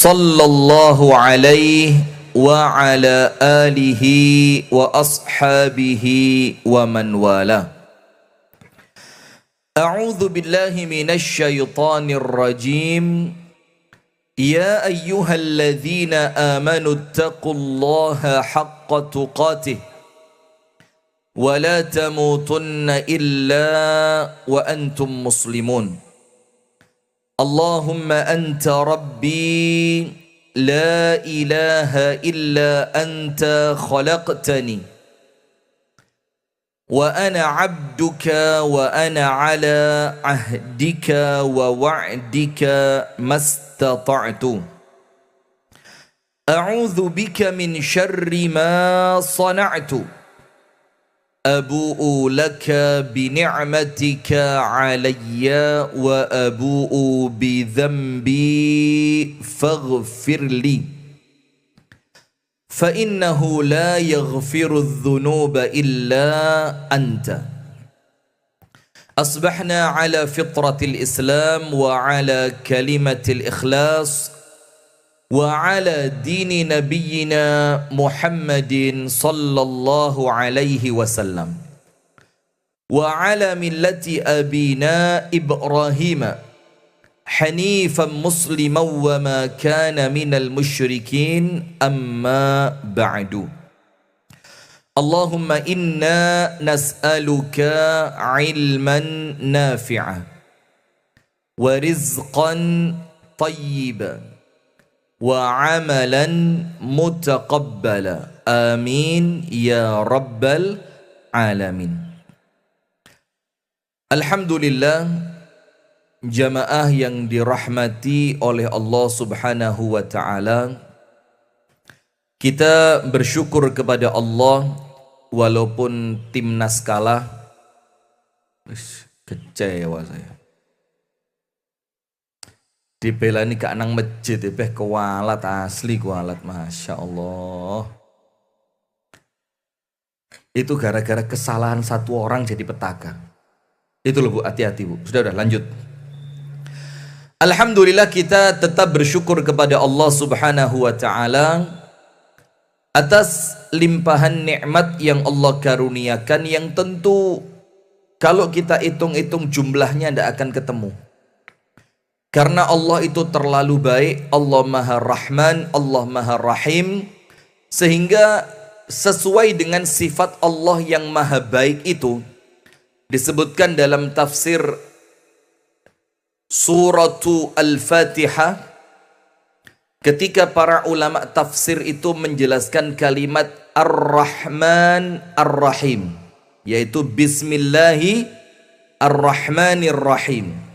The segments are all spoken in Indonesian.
sallallahu alaihi wa ala alihi wa ashabihi wa man wala. A'udzu billahi minasy syaithanir rajim. Ya ayyuhalladzina amanu taqullaha haqqa tuqatih wa la tamutunna illa wa antum muslimun. Allahumma anta rabbi la ilaha illa anta khalaqtani wa ana abduka wa ana ala ahdika wa wa'dika mastata'tu. A'udzu bika min syarri ma sana'tu. Abu'u laka bi ni'matika alayya wa abu'u bi dhanbi faghfir li fa innahu la yaghfiru adh-dhunuba illa anta. Asbahna ala fitratil Islam wa ala kalimatil ikhlas وعلى دين نبينا محمد صلى الله عليه وسلم وعلى ملة أبينا إبراهيم حنيفا مسلما وما كان من المشركين أما بعد. اللهم إنا نسألك علما نافعا ورزقا طيبا wa amalan mutaqabbala. Amin ya rabbal alamin. Alhamdulillah, jamaah yang dirahmati oleh Allah Subhanahu wa taala, kita bersyukur kepada Allah walaupun timnas kalah. Kecewa saya. Dibelani gak nang masjid, kualat asli, kualat, masya Allah. Itu gara-gara kesalahan satu orang jadi petaka. Itu loh Bu, hati-hati Bu. Sudah lanjut. Alhamdulillah, kita tetap bersyukur kepada Allah Subhanahu wa taala atas limpahan nikmat yang Allah karuniakan, yang tentu kalau kita hitung-hitung jumlahnya tidak akan ketemu. Karena Allah itu terlalu baik, Allah Maha Rahman, Allah Maha Rahim, sehingga sesuai dengan sifat Allah yang Maha Baik itu disebutkan dalam tafsir suratu Al-Fatihah, ketika para ulama tafsir itu menjelaskan kalimat Ar-Rahman Ar-Rahim, yaitu Bismillahi Ar-Rahmanir-Rahim.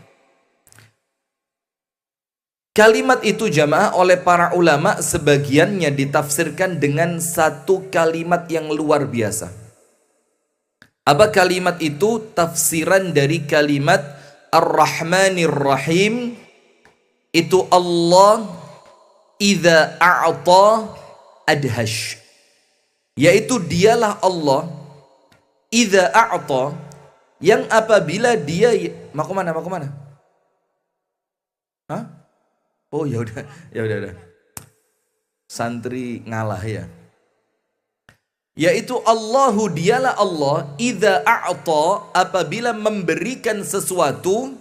Kalimat itu jamaah oleh para ulama sebagiannya ditafsirkan dengan satu kalimat yang luar biasa. Apa kalimat itu? Tafsiran dari kalimat Ar-Rahmanir Rahim itu Allah idza a'ta adhash, yaitu dialah Allah idza a'ta, yang apabila dia mau kemana? Hah? Oh ya udah. Santri ngalah ya. Yaitu Allahu, dialah Allah, idza a'ta, apabila memberikan sesuatu,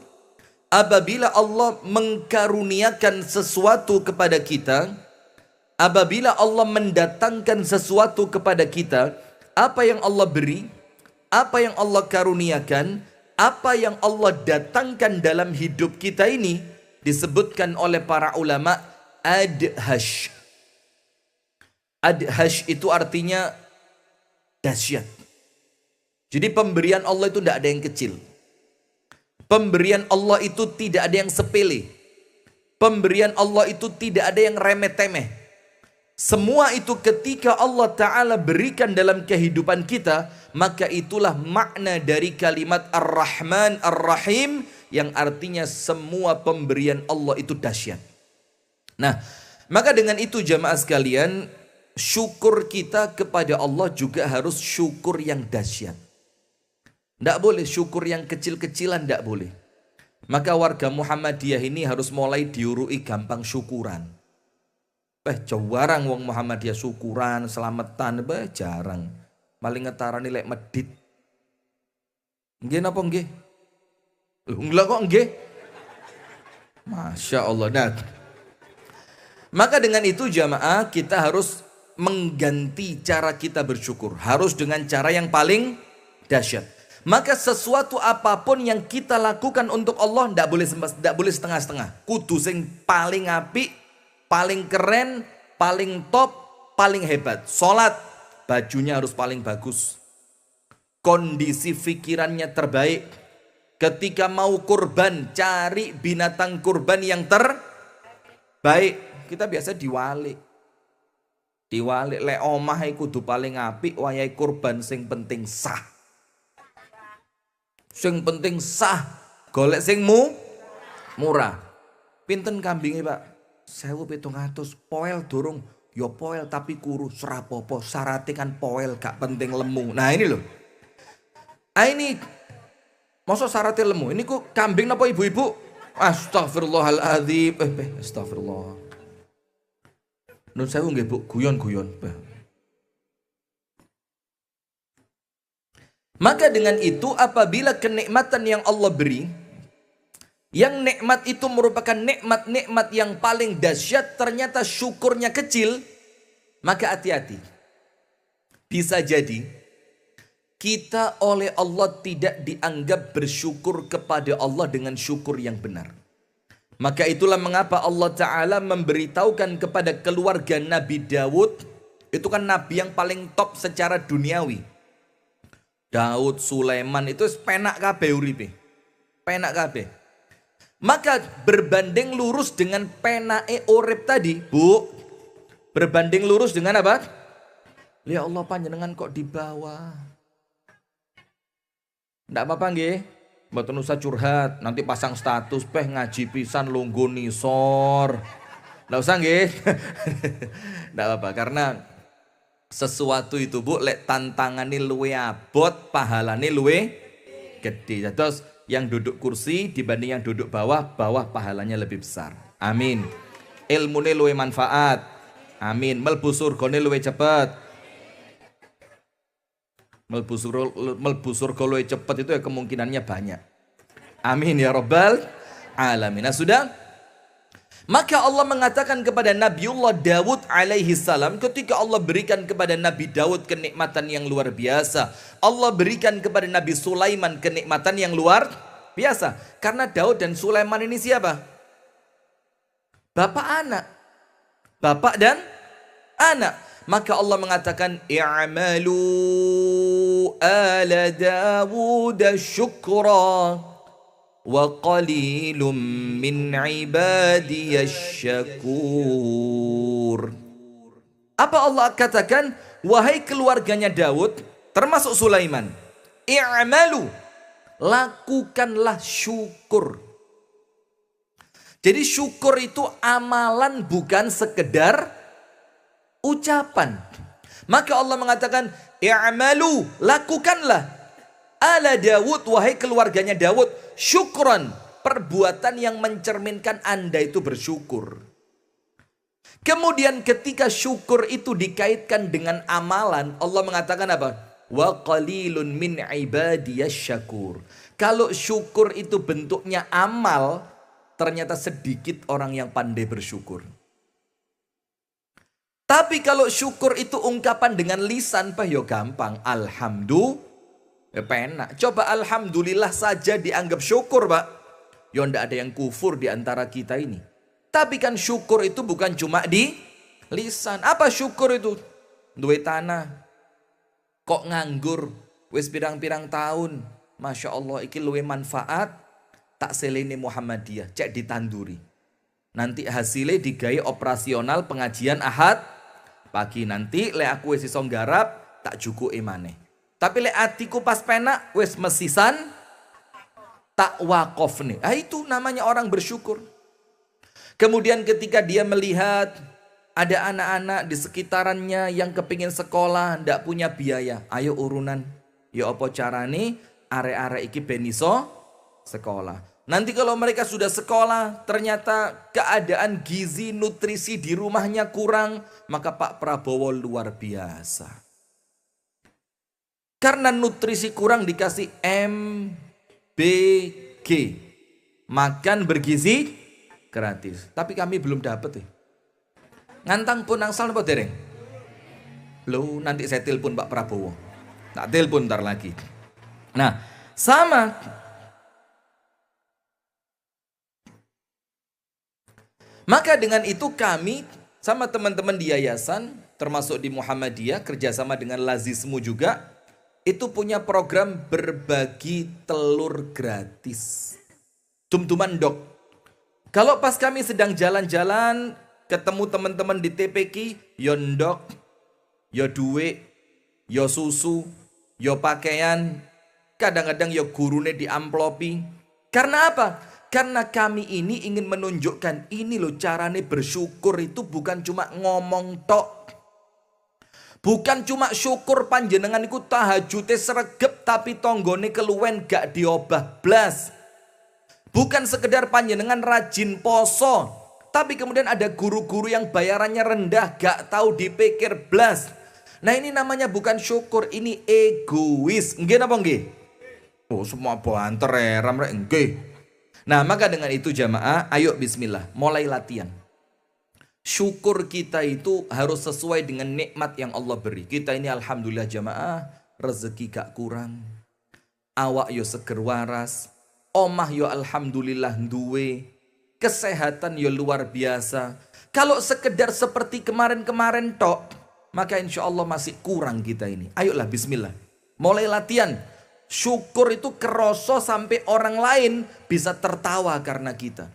apabila Allah mengkaruniakan sesuatu kepada kita, apabila Allah mendatangkan sesuatu kepada kita, apa yang Allah beri, apa yang Allah karuniakan, apa yang Allah datangkan dalam hidup kita ini disebutkan oleh para ulama adhash. Adhash itu artinya dahsyat. Jadi pemberian Allah itu tidak ada yang kecil. Pemberian Allah itu tidak ada yang sepele. Pemberian Allah itu tidak ada yang remeh-temeh. Semua itu ketika Allah Ta'ala berikan dalam kehidupan kita, maka itulah makna dari kalimat Ar-Rahman Ar-Rahim, yang artinya semua pemberian Allah itu dahsyat. Nah, maka dengan itu jamaah sekalian, syukur kita kepada Allah juga harus syukur yang dahsyat. Tidak boleh syukur yang kecil-kecilan, tidak boleh. Maka warga Muhammadiyah ini harus mulai diurui gampang syukuran. Jarang wong Muhammadiyah syukuran, selamatan, jarang. Paling ngetarani lek medit. Nggih napa nggih? Enggak kok nggih. Masya Allah. Nah, maka dengan itu jamaah kita harus mengganti cara kita bersyukur. Harus dengan cara yang paling dahsyat. Maka sesuatu apapun yang kita lakukan untuk Allah tidak boleh setengah-setengah. Kudu sing paling apik, paling keren, paling top, paling hebat. Salat, bajunya harus paling bagus. Kondisi pikirannya terbaik. Ketika mau kurban, cari binatang kurban yang terbaik. Kita biasa diwalik. Diwalik lek omah kudu paling apik, wayahe kurban sing penting sah. Sing penting sah, golek sing murah. Pinten kambingnya Pak? 1.700. Poel durung. Ya poel tapi kurus serapopo. Syaratnya kan poel gak penting lemu. Nah ini loh. Ini masa syaratnya lemu. Ini kok kambing napa ibu-ibu? Astagfirullahaladzim. Astagfirullah. Nun sewu nggih Bu, guyon-guyon. Maka dengan itu apabila kenikmatan yang Allah beri, yang nikmat itu merupakan nikmat-nikmat yang paling dahsyat, ternyata syukurnya kecil, maka hati-hati. Bisa jadi kita oleh Allah tidak dianggap bersyukur kepada Allah dengan syukur yang benar. Maka itulah mengapa Allah Ta'ala memberitahukan kepada keluarga Nabi Daud. Itu kan Nabi yang paling top secara duniawi. Daud, Sulaiman itu penak kabeh uripe. Penak kabeh. Maka berbanding lurus dengan penake urip tadi, Bu. Berbanding lurus dengan apa? Ya Allah panjenengan kok di bawah. Nggak apa-apa nggih. Mboten usah curhat, nanti pasang status ngaji pisan lungguh nisor. Nggak usah nggih. Nggak apa-apa karena sesuatu itu Bu lek tantangane luwe abot, pahalane luwe gede. Terus yang duduk kursi dibanding yang duduk bawah pahalanya lebih besar. Amin. Ilmune luwe manfaat. Amin. Melbu surgane luwe cepet. Melbu surga luwe cepet itu ya kemungkinannya banyak. Amin ya rabbal alamin. Nah sudah. Maka Allah mengatakan kepada Nabiullah Daud alaihi salam, ketika Allah berikan kepada Nabi Daud kenikmatan yang luar biasa, Allah berikan kepada Nabi Sulaiman kenikmatan yang luar biasa. Karena Daud dan Sulaiman ini siapa? Bapak anak. Bapak dan anak. Maka Allah mengatakan i'malu ala Dawud syukra wa qalilum min ibadiyasy syakur. Apa Allah katakan? Wahai keluarganya Daud, termasuk Sulaiman, i'malu, lakukanlah syukur. Jadi syukur itu amalan, bukan sekedar ucapan. Maka Allah mengatakan i'malu, lakukanlah ala Dawud, wahai keluarganya Dawud, syukran, perbuatan yang mencerminkan Anda itu bersyukur. Kemudian ketika syukur itu dikaitkan dengan amalan, Allah mengatakan apa? Wa qalilun min ibadiyasy syakur. Kalau syukur itu bentuknya amal, ternyata sedikit orang yang pandai bersyukur. Tapi kalau syukur itu ungkapan dengan lisan, yo gampang. Alhamdulillah, penak. Coba alhamdulillah saja dianggap syukur, Pak. Yo ndak ada yang kufur di antara kita ini. Tapi kan syukur itu bukan cuma di lisan. Apa syukur itu? Duwe tanah. Kok nganggur? Wis pirang-pirang tahun. Masya Allah, iki luwe manfaat. Tak selene Muhammadiyah. Cek ditanduri. Nanti hasilnya digawe operasional pengajian Ahad pagi. Nanti lek aku wis iso nggarap tak jukuke maneh. Tapi lek atiku pas penak wis mesisan tak wakofne. Itu namanya orang bersyukur. Kemudian ketika dia melihat ada anak-anak di sekitarannya yang kepingin sekolah, ndak punya biaya. Ayo urunan. Ya apa carane arek-arek iki ben iso sekolah. Nanti kalau mereka sudah sekolah, ternyata keadaan gizi nutrisi di rumahnya kurang, maka Pak Prabowo luar biasa. Karena nutrisi kurang dikasih MBG, makan bergizi gratis. Tapi kami belum dapat ya. Ngantang pun angsal apa dereng? Loh, nanti saya telepon Pak Prabowo. Tak telepon ntar lagi. Nah, sama. Maka dengan itu kami sama teman-teman di yayasan, termasuk di Muhammadiyah, kerjasama dengan Lazismu juga, itu punya program berbagi telur gratis. Tum-tuman dok. Kalau pas kami sedang jalan-jalan, ketemu teman-teman di TPQ, yo ndok, yo duit, yo susu, yo pakaian, kadang-kadang yo gurune diamplopi. Karena apa? Karena kami ini ingin menunjukkan ini loh carane bersyukur itu bukan cuma ngomong tok. Bukan cuma syukur panjenengan iku tahajute sregep tapi tonggone keluwen gak diobah blas. Bukan sekedar panjenengan rajin poso, tapi kemudian ada guru-guru yang bayarannya rendah gak tahu dipikir blas. Nah ini namanya bukan syukur, ini egois. Nggih napa nggih? Oh semua banter ram rek nggih. Nah maka dengan itu jamaah, ayo bismillah, mulai latihan. Syukur kita itu harus sesuai dengan nikmat yang Allah beri. Kita ini alhamdulillah jamaah, rezeki gak kurang. Awak yo seger waras, omah yo alhamdulillah duwe, kesehatan yo luar biasa. Kalau sekedar seperti kemarin-kemarin tok, maka insya Allah masih kurang kita ini. Ayolah bismillah, mulai latihan. Syukur itu keroso sampai orang lain bisa tertawa karena kita.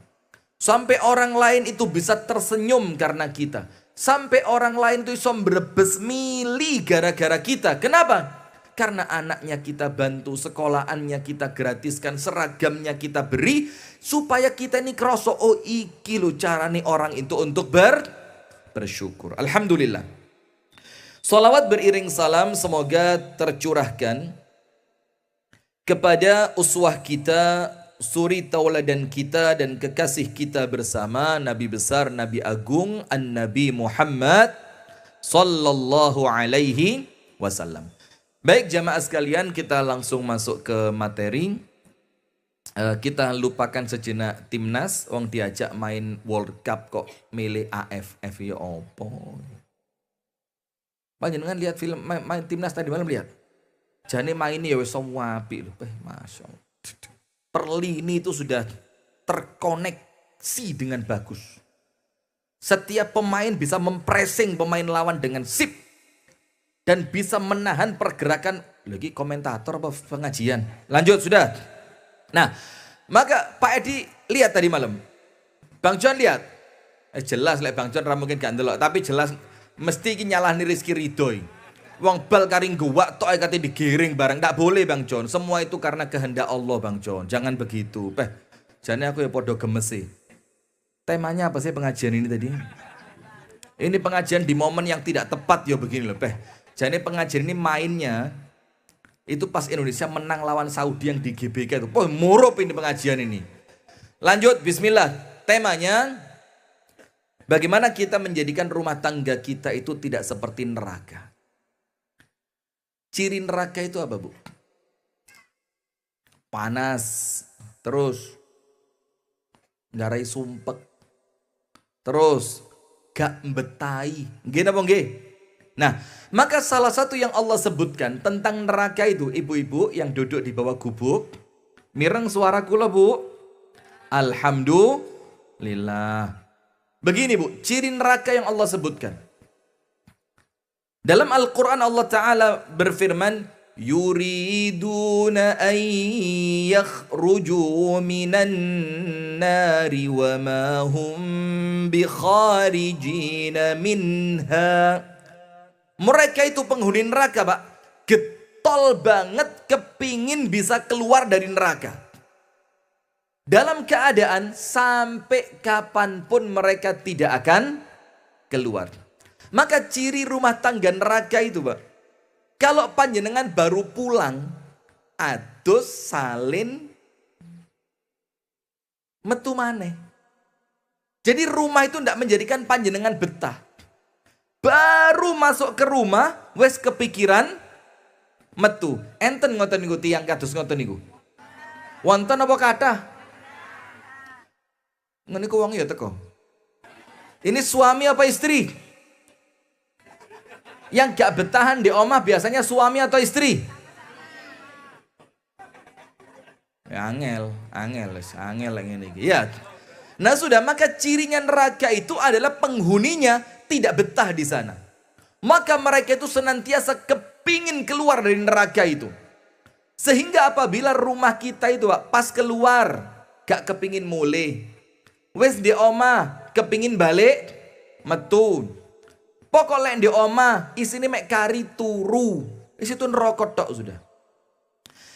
Sampai orang lain itu bisa tersenyum karena kita. Sampai orang lain itu bisa berbes mili gara-gara kita. Kenapa? Karena anaknya kita bantu, sekolahannya kita gratiskan, seragamnya kita beri. Supaya kita ini keroso, oh iki lo cara nih orang itu untuk bersyukur. Alhamdulillah. Salawat beriring salam semoga tercurahkan kepada uswah kita, suri tauladan kita dan kekasih kita bersama Nabi besar, Nabi agung, An-Nabi Muhammad sallallahu alaihi wasallam. Baik jamaah sekalian, kita langsung masuk ke materi. Kita lupakan sejenak timnas, wong diajak main World Cup kok milih AFF ya opo. Panjenengan lihat film main timnas tadi malam lihat? Jane mainnya ya wis apik lho, Masya Allah. Perlini itu sudah terkoneksi dengan bagus. Setiap pemain bisa mempressing pemain lawan dengan sip. Dan bisa menahan pergerakan. Lagi komentator apa pengajian? Lanjut sudah. Nah, maka Pak Edi lihat tadi malam. Bang John lihat. Jelas lah Bang John mungkin gak ndelok, tapi jelas mesti iki nyalahni Rizky Ridhoi. Wong bal karing guwak tok kate digiring bareng. Tak boleh Bang John. Semua itu karena kehendak Allah Bang John. Jangan begitu. Jane aku ya podo gemes sih. Temanya apa sih pengajian ini tadi? Ini pengajian di momen yang tidak tepat ya begini loh. Jane pengajian ini mainnya itu pas Indonesia menang lawan Saudi yang di GBK itu. Murup ini pengajian ini. Lanjut bismillah. Temanya bagaimana kita menjadikan rumah tangga kita itu tidak seperti neraka. Ciri neraka itu apa bu? Panas, terus ngarai sumpek, terus gak betai. Nggih napa nggih? Nah, maka salah satu yang Allah sebutkan tentang neraka itu, ibu-ibu yang duduk di bawah gubuk, mireng suara kula bu. Alhamdulillah. Begini bu, ciri neraka yang Allah sebutkan. Dalam Al-Quran Allah Ta'ala berfirman, yuriduna an yakhruju minan nari wa ma hum bikharijina minha. Mereka itu penghuni neraka pak, getol banget kepingin bisa keluar dari neraka. Dalam keadaan sampai kapanpun mereka tidak akan keluar. Maka ciri rumah tangga neraka itu Pak. Kalau panjenengan baru pulang, adus salin metu maneh. Jadi rumah itu tidak menjadikan panjenengan betah. Baru masuk ke rumah, wes kepikiran metu. Enten ngoten niku tiyang kados ngoten niku. Wonten apa kathah? Ngeniku wong ya teko. Ini suami apa istri? Yang gak betahan di omah biasanya suami atau istri? Ya, angel yang ini. Ya. Nah sudah, maka cirinya neraka itu adalah penghuninya tidak betah di sana. Maka mereka itu senantiasa kepingin keluar dari neraka itu. Sehingga apabila rumah kita itu pas keluar gak kepingin mulai. Wes di omah kepingin balik metu. Pokoknya di omah isini mek kari turu. Isitu neraka tok sudah.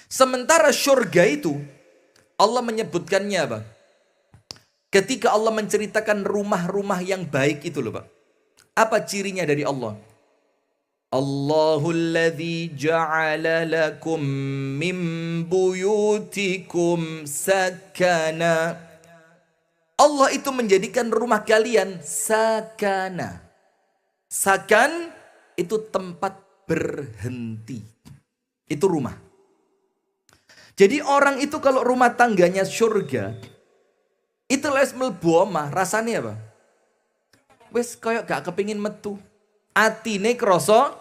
Sementara surga itu Allah menyebutkannya apa? Ketika Allah menceritakan rumah-rumah yang baik itu loh Pak. Apa cirinya dari Allah? Allahul ladzi ja'ala lakum min buyutikum sakana. Allah itu menjadikan rumah kalian sakana. Sakan itu tempat berhenti. Itu rumah. Jadi orang itu kalau rumah tangganya surga, itu les mlebu omah, rasanya apa? Wes koyok gak kepingin metu. Atine kroso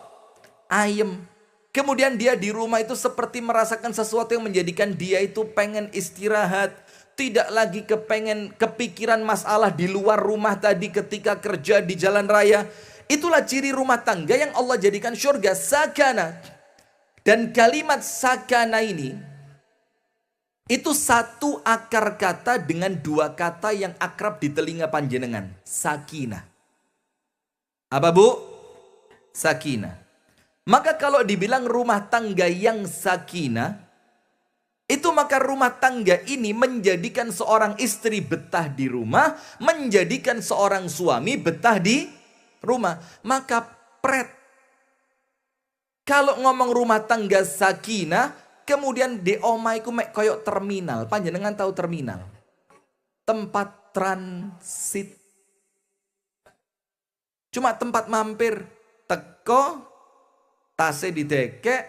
ayem. Kemudian dia di rumah itu seperti merasakan sesuatu yang menjadikan dia itu pengen istirahat. Tidak lagi kepikiran masalah di luar rumah tadi ketika kerja di jalan raya. Itulah ciri rumah tangga yang Allah jadikan surga, sakana. Dan kalimat sakana ini itu satu akar kata dengan dua kata yang akrab di telinga panjenengan. Sakinah. Apa Bu? Sakinah. Maka kalau dibilang rumah tangga yang sakinah, itu maka rumah tangga ini menjadikan seorang istri betah di rumah, menjadikan seorang suami betah di rumah. Maka kalau ngomong rumah tangga sakinah, kemudian di omaiku mek koyok terminal. Panjenengan tahu terminal? Tempat transit. Cuma tempat mampir. Teko, tase didekek,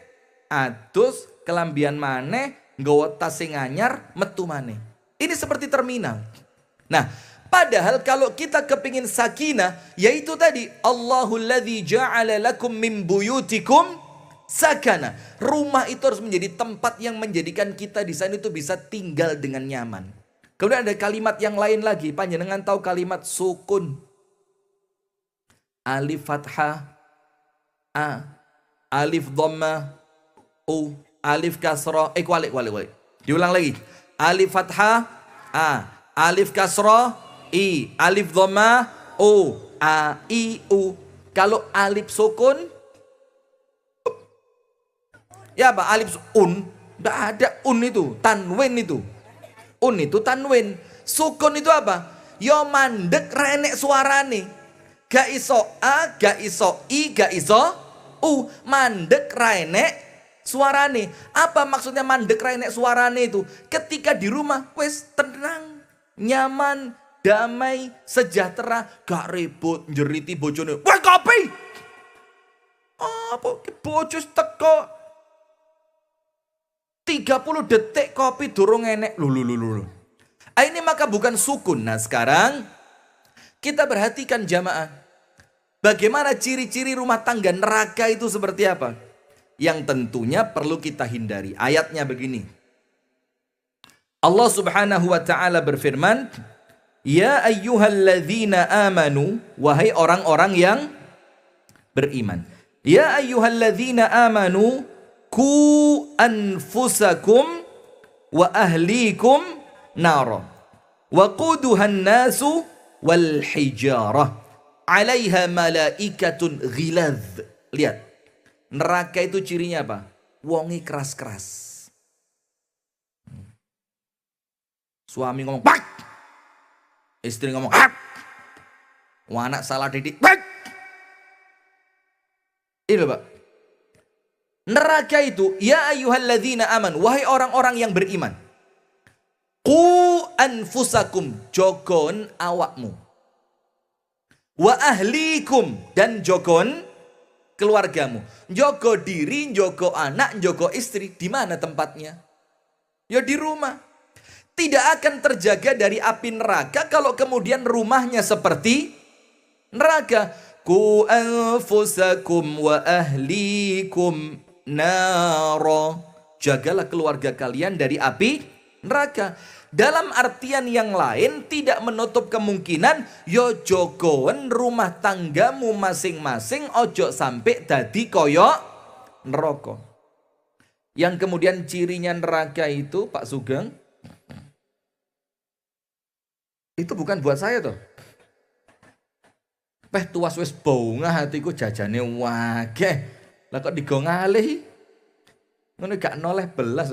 adus, kelambian maneh, nggawa tase nganyar, metu maneh. Ini seperti terminal. Nah, padahal kalau kita kepingin sakinah, yaitu tadi Allahul ladzi ja'ala lakum min buyutikum sakana. Rumah itu harus menjadi tempat yang menjadikan kita di sana itu bisa tinggal dengan nyaman. Kemudian ada kalimat yang lain lagi. Panjenengan tahu kalimat sukun. Alif fathah A, alif dhamma U, alif kasrah kualik. Diulang lagi. Alif fathah A, alif kasrah I, alif dhamma U, A, I, U. Kalau alif sukun, ya Pak, alif tidak ada itu, tanwin itu. Itu tanwin. Sukun itu apa? Yo mandek renek suarane. Gak iso A, gak iso I, gak iso U. Mandek renek suarane. Apa maksudnya mandek renek suarane itu? Ketika di rumah, wes tenang, nyaman, damai, sejahtera, gak ribut, jeriti bojone. Wah kopi! Apa bojo teko 30 detik kopi durung enek. Lulu. Ini maka bukan sukun. Nah sekarang kita perhatikan jamaah. Bagaimana ciri-ciri rumah tangga neraka itu seperti apa? Yang tentunya perlu kita hindari. Ayatnya begini. Allah subhanahu wa ta'ala berfirman. Ya ayyuhalladzina amanu. Wahai orang-orang yang beriman. Ya ayyuhalladzina amanu. Ku anfusakum wa ahlikum nara wa quduhan nasu wal hijarah 'alaiha malaikatun ghilaz. Lihat, neraka itu cirinya apa? Wongi keras-keras. Suami ngomong pak, istri ngomong hak, anak salah didik pak. Ini Pak, neraka itu, ya ayyuhalladzina aman, wahai orang-orang yang beriman. Qu anfusakum, jogon awakmu. Wa ahlikum, dan jogon keluargamu. Jogo diri, jogo anak, jogo istri. Di mana tempatnya? Ya di rumah. Tidak akan terjaga dari api neraka kalau kemudian rumahnya seperti neraka. Ku anfusakum wa ahlikum naro. Jagalah keluarga kalian dari api neraka. Dalam artian yang lain tidak menutup kemungkinan yo jogoen rumah tanggamu masing-masing ojo sampai dadi koyok neraka. Yang kemudian cirinya neraka itu Pak Sugeng, itu bukan buat saya tuh. Peh tuas wis bongah hatiku jajane wage. Lah kok digo ngalih. Ngono gak noleh belas.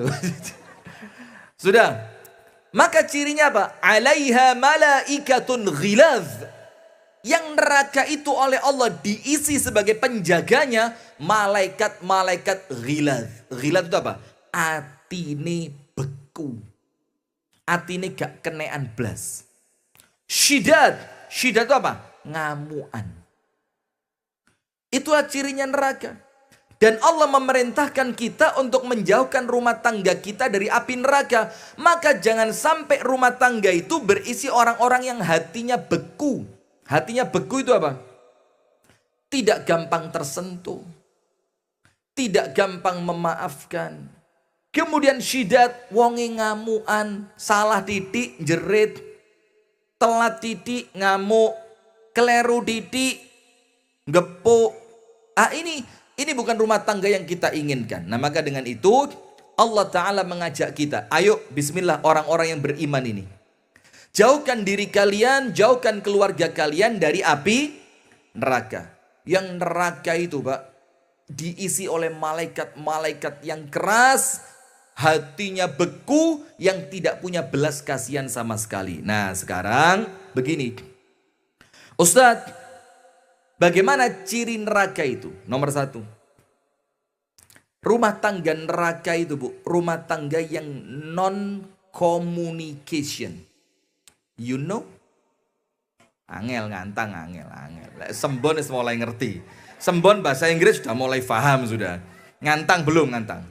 Sudah. Maka cirinya apa? Alaiha malaikatun ghilaz. Yang neraka itu oleh Allah diisi sebagai penjaganya malaikat-malaikat ghilaz. Ghilaz itu apa? Atine beku. Atine gak kenean blas. Syidad. Syidad itu apa? Ngamuan. Itulah cirinya neraka. Dan Allah memerintahkan kita untuk menjauhkan rumah tangga kita dari api neraka. Maka jangan sampai rumah tangga itu berisi orang-orang yang hatinya beku. Hatinya beku itu apa? Tidak gampang tersentuh. Tidak gampang memaafkan. Kemudian syidat, wonge ngamuan, salah titik, jerit, telat titik, ngamuk, keleru titik, gepuk. Ini bukan rumah tangga yang kita inginkan. Nah maka dengan itu Allah Ta'ala mengajak kita. Ayo bismillah orang-orang yang beriman ini. Jauhkan diri kalian, jauhkan keluarga kalian dari api neraka. Yang neraka itu Pak, diisi oleh malaikat-malaikat yang keras. Hatinya beku, yang tidak punya belas kasihan sama sekali. Nah sekarang begini. Ustadz, bagaimana ciri neraka itu? Nomor 1. Rumah tangga neraka itu Bu, rumah tangga yang non-communication. You know? Angel ngantang, angel. Sembon is mulai ngerti. Sembon bahasa Inggris sudah mulai paham sudah. Ngantang belum ngantang.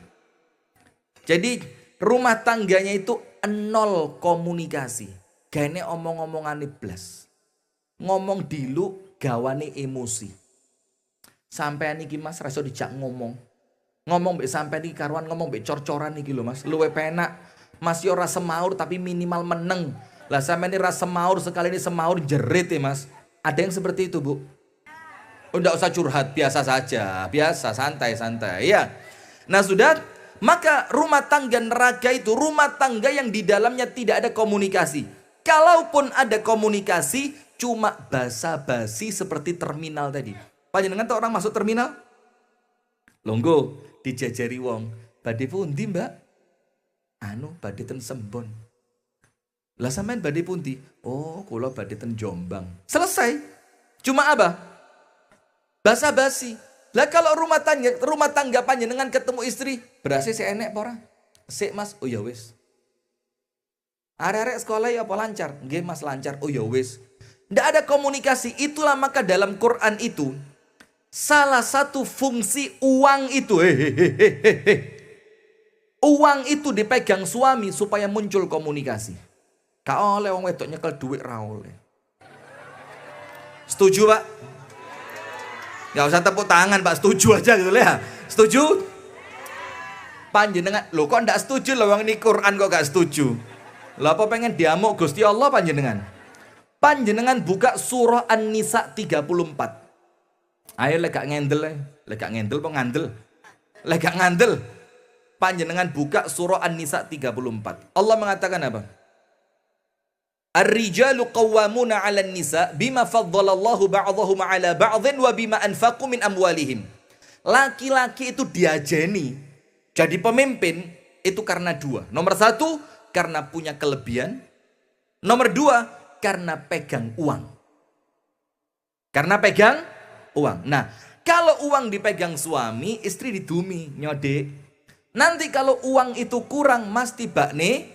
Jadi rumah tangganya itu nol komunikasi. Gane omong-omongane blas. Ngomong dilu gawane emosi. Sampean iki Mas ra iso dijak ngomong. Ngomong mbek sampean iki karuan ngomong mbek cor-coran iki lho Mas. Luwe penak. Mas yo ora semaur tapi minimal meneng. Lah sampean iki ra semaur sekali ini semaur jerit ya Mas. Ada yang seperti itu, Bu? Oh, enggak usah curhat, biasa saja. Biasa, santai-santai ya. Nah, sudah, maka rumah tangga neraka itu rumah tangga yang di dalamnya tidak ada komunikasi. Kalaupun ada komunikasi cuma basa-basi seperti terminal tadi. Panjenengan tuh orang masuk terminal? Longgo dijajari wong, badhe pundi, Mbak? Badhe ten Sembon. Lah sampean badhe pundi? Oh, kula badhe ten Jombang. Selesai. Cuma apa? Basa-basi. Lah kalau rumah tangga panjenengan ketemu istri, berase sik enek apa ora? Sik Mas, oh ya wis. Arek-arek sekolah ya apa lancar? Nggih Mas lancar. Oh ya wis. Ndak ada komunikasi. Itulah maka dalam Quran itu salah satu fungsi uang itu. Uang itu dipegang suami supaya muncul komunikasi. Ka oleh wong wedok nyekel duit ra oleh. Setuju, Pak? Gak usah tepuk tangan, Pak. Setuju aja gitu ya. Setuju? Panjenengan, lo kok ndak setuju loh wong ini Quran kok gak setuju? Lah apa pengen diamuk Gusti Allah panjenengan? Panjenengan buka surah An-Nisa 34. Ayo lek gak ngendel, lek gak ngendel apa ngandel? Lek gak ngandel. Panjenengan buka surah An-Nisa 34. Allah mengatakan apa? Ar-rijalu qawwamuna 'alan nisa bima faddalallahu ba'dahum 'ala ba'dhin wa bima anfaqu min amwalihim. Laki-laki itu diajeni jadi pemimpin itu karena dua. Nomor 1 karena punya kelebihan. Nomor 2 karena pegang uang. Karena pegang uang. Nah, kalau uang dipegang suami, istri didumi, nyodek. Nanti kalau uang itu kurang, mas tibakne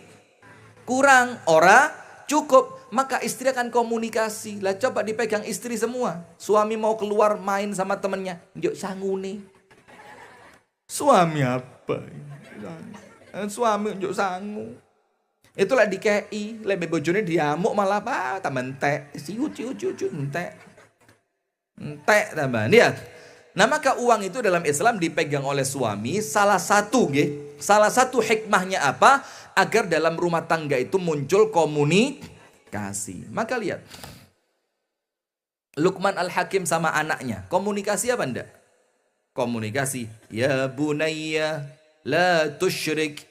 kurang, ora cukup. Maka istri akan komunikasi. Lah coba dipegang istri semua. Suami mau keluar main sama temennya, yuk sangune. Suami apa? Suami yuk sangu. Itulah dikei, lebih bojone diamuk malah apa? Tambah entek, ciu entek. Entek tambah. Lihat. Nah, maka uang itu dalam Islam dipegang oleh suami, salah satu hikmahnya apa? Agar dalam rumah tangga itu muncul komunikasi. Maka lihat. Luqman Al-Hakim sama anaknya, komunikasi apa enggak? Komunikasi. Ya bunayya la tusyrik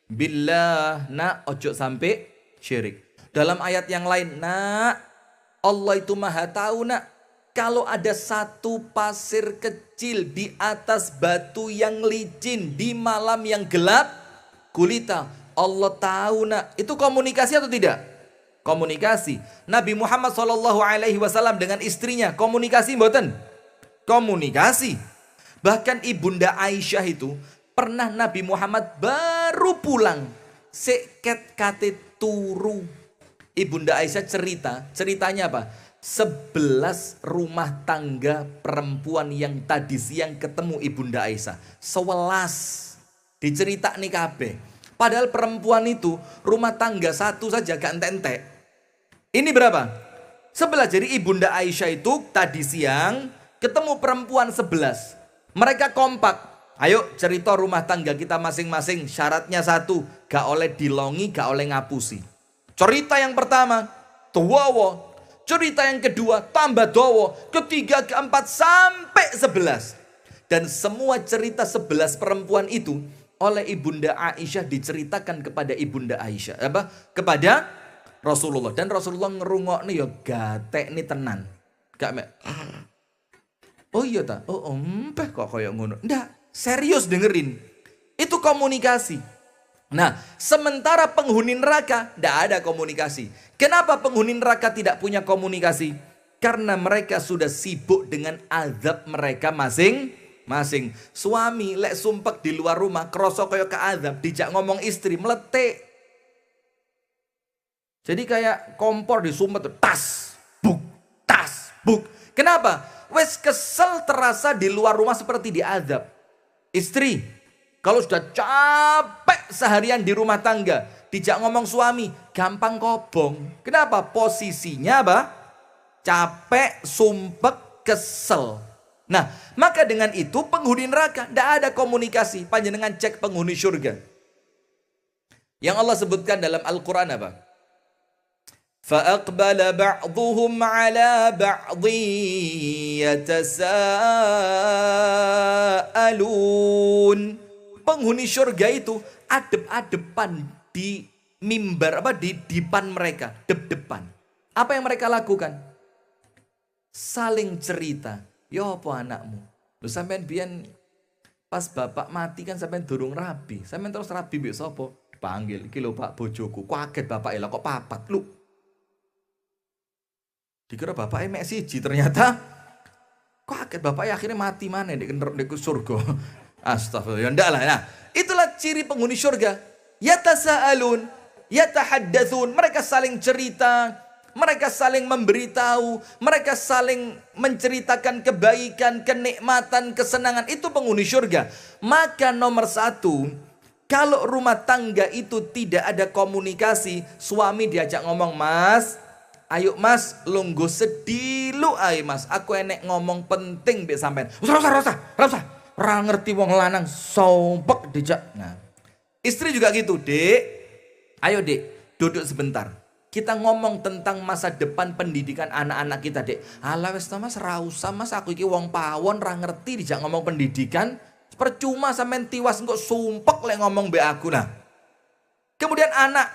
billah. Nak, ojo sampai syirik. Dalam ayat yang lain, nak, Allah itu maha tahu nak. Kalau ada satu pasir kecil di atas batu yang licin di malam yang gelap gulita, Allah tahu nak. Itu komunikasi atau tidak? Komunikasi. Nabi Muhammad SAW dengan istrinya komunikasi mboten? Komunikasi. Bahkan Ibunda Aisyah itu pernah Nabi Muhammad baru pulang seket kate turu. Ibunda Aisyah ceritanya apa? 11 rumah tangga perempuan yang tadi siang ketemu Ibunda Aisyah. 11 dicerita nih kabeh. Padahal perempuan itu rumah tangga satu saja gak entek-entek. Ini berapa? 11. Jadi Ibunda Aisyah itu tadi siang ketemu perempuan 11. Mereka kompak. Ayo cerita rumah tangga kita masing-masing. Syaratnya satu, gak oleh dilongi, gak oleh ngapusi. Cerita yang pertama, tuwawa. Cerita yang kedua, tambah dowo. Ketiga, keempat, sampai 11. Dan semua cerita 11 perempuan itu oleh Ibunda Aisyah diceritakan kepada Ibunda Aisyah. Kepada Rasulullah. Dan Rasulullah ngerungoknya ya gatek nih tenan. Gak mek. Oh iya ta? Oh empeh kok kayak ngono. Nggak, serius dengerin. Itu komunikasi. Nah, sementara penghuni neraka nggak ada komunikasi. Kenapa penghuni neraka tidak punya komunikasi? Karena mereka sudah sibuk dengan azab mereka masing-masing. Suami lek sumpek di luar rumah, kroso koyo ke azab, dijak ngomong istri meletik. Jadi kayak kompor disumpet tas, buk. Kenapa? Wes kesel terasa di luar rumah seperti diazab. Istri, kalau sudah capek seharian di rumah tangga, dijak ngomong suami, gampang kobong. Kenapa? Posisinya apa? Capek, sumpek, kesel. Nah, maka dengan itu penghuni neraka tidak ada komunikasi. Panjenengan cek penghuni surga. Yang Allah sebutkan dalam Al-Quran apa? فَأَقْبَلَ بَعْضُهُمْ عَلَى بَعْضٍ يَتَسَاءَلُونَ. Penghuni surga itu adep-adepan di mimbar di dipan mereka, dep-depan. Apa yang mereka lakukan? Saling cerita. Ya apa anakmu? Lu sampean biyen pas bapak mati kan sampean durung rabi. Sampean terus rabi mbek sapa? Panggil iki lho Pak bojoku. Kaget bapak lah kok papat lu. Dikira bapak mek siji ternyata kaget bapak akhirnya mati mana di surga. Astagfirullah. Ya ndak lah. Nah, itulah ciri penghuni surga. Yatasaalun, yatahaddatsun. Mereka saling cerita, mereka saling memberitahu, mereka saling menceritakan kebaikan, kenikmatan, kesenangan. Itu penghuni surga. Maka nomor satu, kalau rumah tangga itu tidak ada komunikasi, suami diajak ngomong, mas, ayo mas, lungguh sedih lu ayo mas, aku enek ngomong penting mbek sampean. Usah. Ora ngerti wong lanang sompek dijak. Nah, istri juga gitu, Dek. Ayo, Dek, duduk sebentar. Kita ngomong tentang masa depan pendidikan anak-anak kita, Dek. Alah wis Mas, ra usah Mas, aku iki wong pawon ra ngerti dijak ngomong pendidikan. Percuma sampean tiwas engko sumpek lek ngomong mbek aku nah. Kemudian anak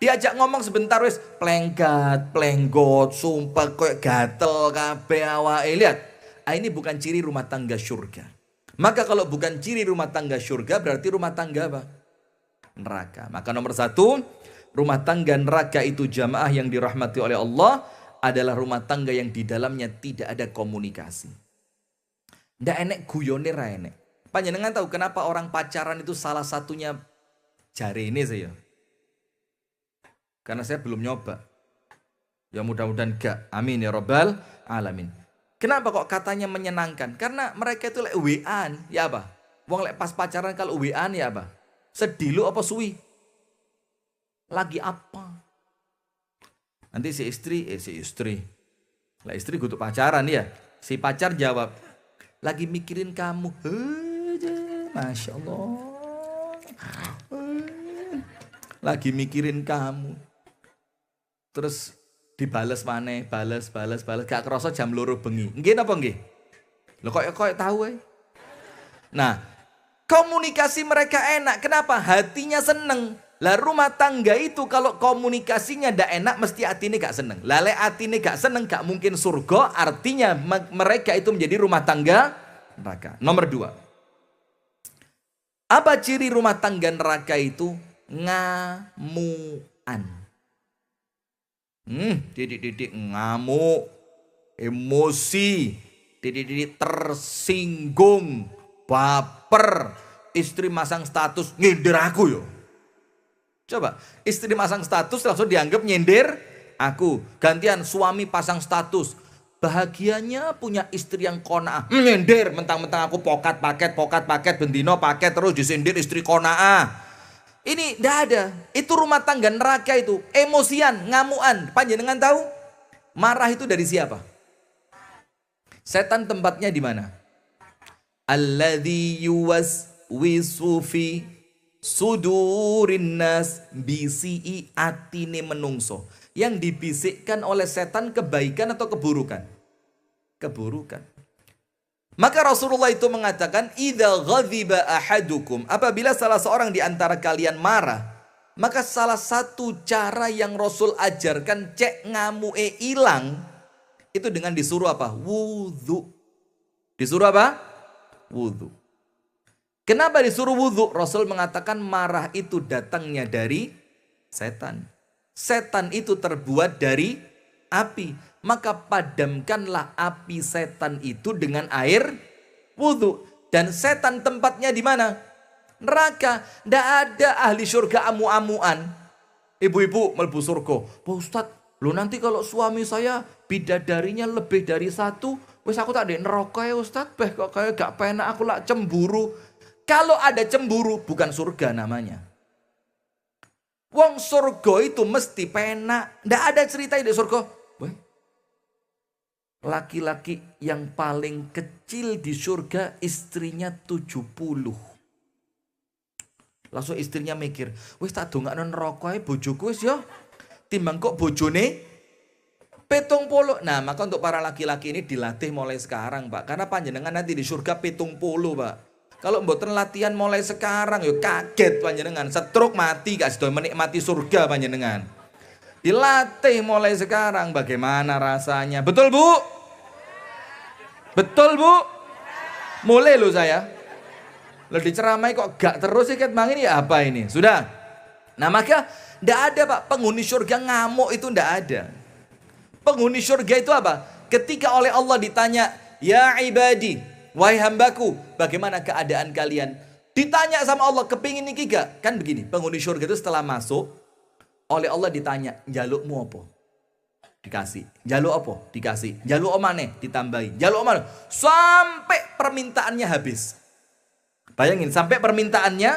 diajak ngomong sebentar wis plenggot, sumpek koyo gatel kabeh awake. Lihat, ini bukan ciri rumah tangga surga. Maka kalau bukan ciri rumah tangga surga, berarti rumah tangga apa? Neraka. Maka nomor satu, rumah tangga neraka itu jamaah yang dirahmati oleh Allah adalah rumah tangga yang di dalamnya tidak ada komunikasi. Ndak enek guyone ra enek. Panjenengan tahu kenapa orang pacaran itu salah satunya jari ini saya. Karena saya belum nyoba. Ya mudah-mudahan gak. Amin ya Rabbal Alamin. Kenapa kok katanya menyenangkan? Karena mereka itu WA-an, ya apa? Wong lek pas pacaran kalau WA-an ya apa? Sedih lu apa suwi? Lagi apa? Nanti si istri. Lah istri kudu pacaran ya. Si pacar jawab, lagi mikirin kamu. Masya Allah. Lagi mikirin kamu. Terus dibales maneh, balas. Gak kerasa jam 2 bengi. Nggih napa nggih? Lho kok tahu ya. Nah, komunikasi mereka enak. Kenapa? Hatinya seneng. Lah rumah tangga itu kalau komunikasinya ndak enak mesti hatinya gak seneng. Lah lek hatinya gak seneng gak mungkin surga. Artinya mereka itu menjadi rumah tangga neraka. Nomor 2. Apa ciri rumah tangga neraka itu? Ngamuan. Didik ngamuk, emosi, didik tersinggung, baper. Istri masang status nyindir aku yo. Coba, istri masang status langsung dianggap nyindir aku. Gantian suami pasang status. Bahagianya punya istri yang kona'ah. Nyindir, mentang-mentang aku pokat paket, bendino paket terus disindir istri kona'ah. Ini ndak ada. Itu rumah tangga neraka itu. Emosian, ngamuan. Panjenengan tahu? Marah itu dari siapa? Setan tempatnya di mana? Alladzi yuwaswisu fi sudurin nas, bisi atine menungso. Yang dibisikkan oleh setan kebaikan atau keburukan? Keburukan. Maka Rasulullah itu mengatakan, idza ghadiba ahadukum, apabila salah seorang di antara kalian marah, maka salah satu cara yang Rasul ajarkan cek ngamuke ilang itu dengan disuruh apa? Wudhu. Disuruh apa? Wudhu. Kenapa disuruh wudhu? Rasul mengatakan marah itu datangnya dari setan. Setan itu terbuat dari api. Maka padamkanlah api setan itu dengan air wudhu. Dan setan tempatnya di mana? Neraka. Tidak ada ahli surga amu-amuan. Ibu-ibu melbu surga. Pak Ustadz, lo nanti kalau suami saya bidadarinya lebih dari 1, wis aku tak ada neraka ya Ustadz. Kok kayak gak penak, aku lah cemburu. Kalau ada cemburu bukan surga namanya. Wong surga itu mesti penak. Tidak ada cerita di surga. Laki-laki yang paling kecil di surga istrinya 70. Langsung istrinya mikir, wis tak dongakno neraka ae bojoku wis ya. Timbang kok bojone 70. Nah, maka untuk para laki-laki ini dilatih mulai sekarang, Pak. Karena panjenengan nanti di surga 70, Pak. Kalau mboten latihan mulai sekarang yo kaget panjenengan, stroke mati gak sedo menikmati surga panjenengan. Dilatih mulai sekarang, bagaimana rasanya? Betul Bu? Betul Bu? Mulai loh saya. Lo diceramai kok gak terus sih mangin ya apa ini? Sudah. Nah maka ndak ada Pak, penghuni surga ngamuk itu ndak ada. Penghuni surga itu apa? Ketika oleh Allah ditanya, ya ibadi, wahai hambaku, bagaimana keadaan kalian? Ditanya sama Allah, kepingin niki gak? Kan begini, penghuni surga itu setelah masuk, oleh Allah ditanya, jalukmu apa? Dikasih. Jaluk apa? Dikasih. Jaluk omane? Ditambahi. Jaluk omane? Sampai permintaannya habis. Bayangin, sampai permintaannya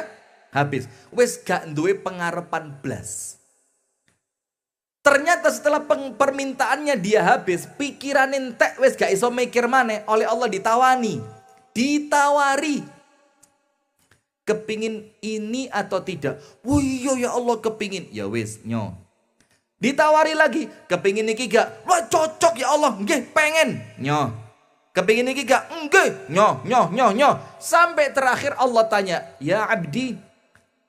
habis. Wes gak duwe pengarepan blas. Ternyata setelah permintaannya dia habis, pikiran entek wes gak iso mikir maneh, oleh Allah ditawani. Ditawari. Kepingin ini atau tidak? Wih ya Allah kepingin. Ya wis nyo. Ditawari lagi. Kepingin iki gak? Wah cocok ya Allah. Nggih pengen. Nyo. Kepingin iki gak? Nggih. Nyo. Sampai terakhir Allah tanya. Ya abdi.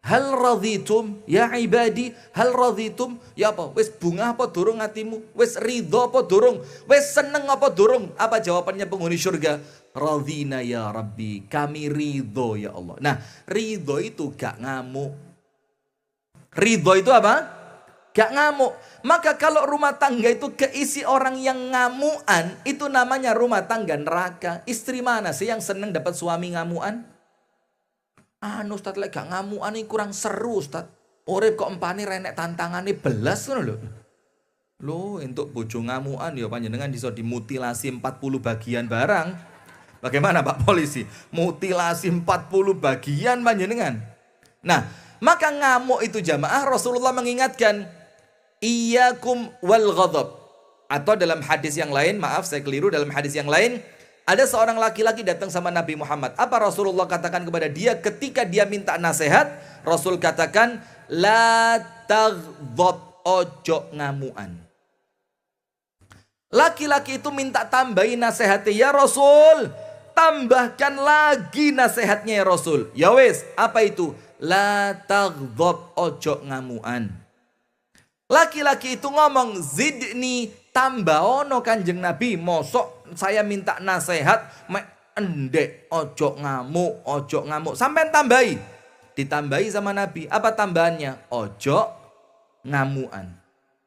Hal radhitum. Ya ibadi. Hal radhitum. Ya apa? Wis bunga apa durung hatimu? Wis ridho apa durung? Wis seneng apa durung? Apa jawabannya penghuni surga? Radhina ya Rabbi, kami ridho ya Allah. Nah, ridho itu gak ngamuk. Ridho itu apa? Gak ngamuk. Maka kalau rumah tangga itu keisi orang yang ngamuan, itu namanya rumah tangga neraka. Istri mana sih yang seneng dapat suami ngamuan? Ustadz, gak ngamuan ini kurang seru Ustadz. Urip kok empane renek tantangane belas ngono lho. Loh, untuk bojo ngamuan ya panjenengan iso dimutilasi 40 bagian barang. Bagaimana Pak Polisi? Mutilasi 40 bagian panjenengan. Nah, maka ngamuk itu jamaah Rasulullah mengingatkan, iyyakum wal ghadab. Atau dalam hadis yang lain, maaf saya keliru, dalam hadis yang lain ada seorang laki-laki datang sama Nabi Muhammad. Apa Rasulullah katakan kepada dia ketika dia minta nasihat? Rasul katakan, la taghdab, ojo ngamuan. Laki-laki itu minta tambahin nasihatnya, ya Rasul, tambahkan lagi nasihatnya ya Rasul. Ya wes, apa itu? La taghdab, ojo ngamuan. Laki-laki itu ngomong, zidni, tambah ono Kanjeng Nabi, mosok saya minta nasihat, endek, ojo ngamuk, sampai tambahi. Ditambahi sama Nabi, apa tambahannya? Ojo ngamuan.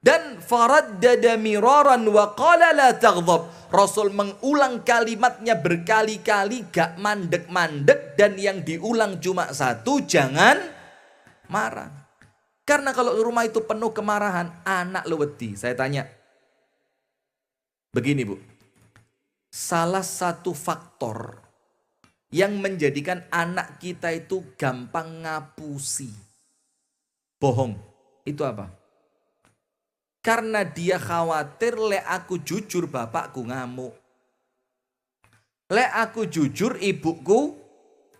Dan faraddada miraran wa qala la taghdab. Rasul mengulang kalimatnya berkali-kali, gak mandek-mandek, dan yang diulang cuma satu, jangan marah. Karena kalau rumah itu penuh kemarahan, anak lu wedi. Saya tanya, begini Bu, salah satu faktor yang menjadikan anak kita itu gampang ngapusi, bohong, itu apa? Karena dia khawatir lek aku jujur bapakku ngamuk, lek aku jujur ibuku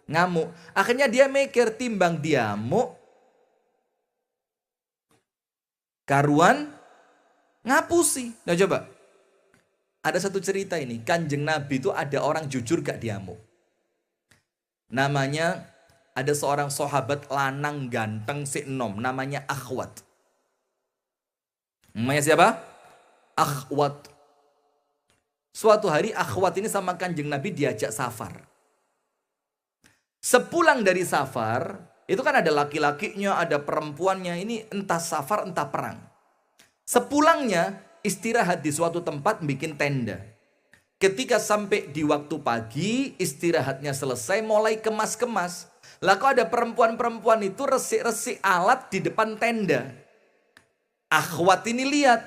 ngamuk. Akhirnya dia mikir timbang dia ngamuk, karuan ngapusi. Nah coba, ada satu cerita ini, Kanjeng Nabi itu ada orang jujur gak diamuk. Namanya, ada seorang sahabat lanang ganteng si enom, namanya Akhwat. Namanya siapa? Akhwat. Suatu hari Akhwat ini sama Kanjeng Nabi diajak safar. Sepulang dari safar, itu kan ada laki-lakinya, ada perempuannya, ini entah safar entah perang. Sepulangnya istirahat di suatu tempat bikin tenda. Ketika sampai di waktu pagi, istirahatnya selesai, mulai kemas-kemas. Lah kok ada perempuan-perempuan itu resik-resik alat di depan tenda. Akhwat ini lihat.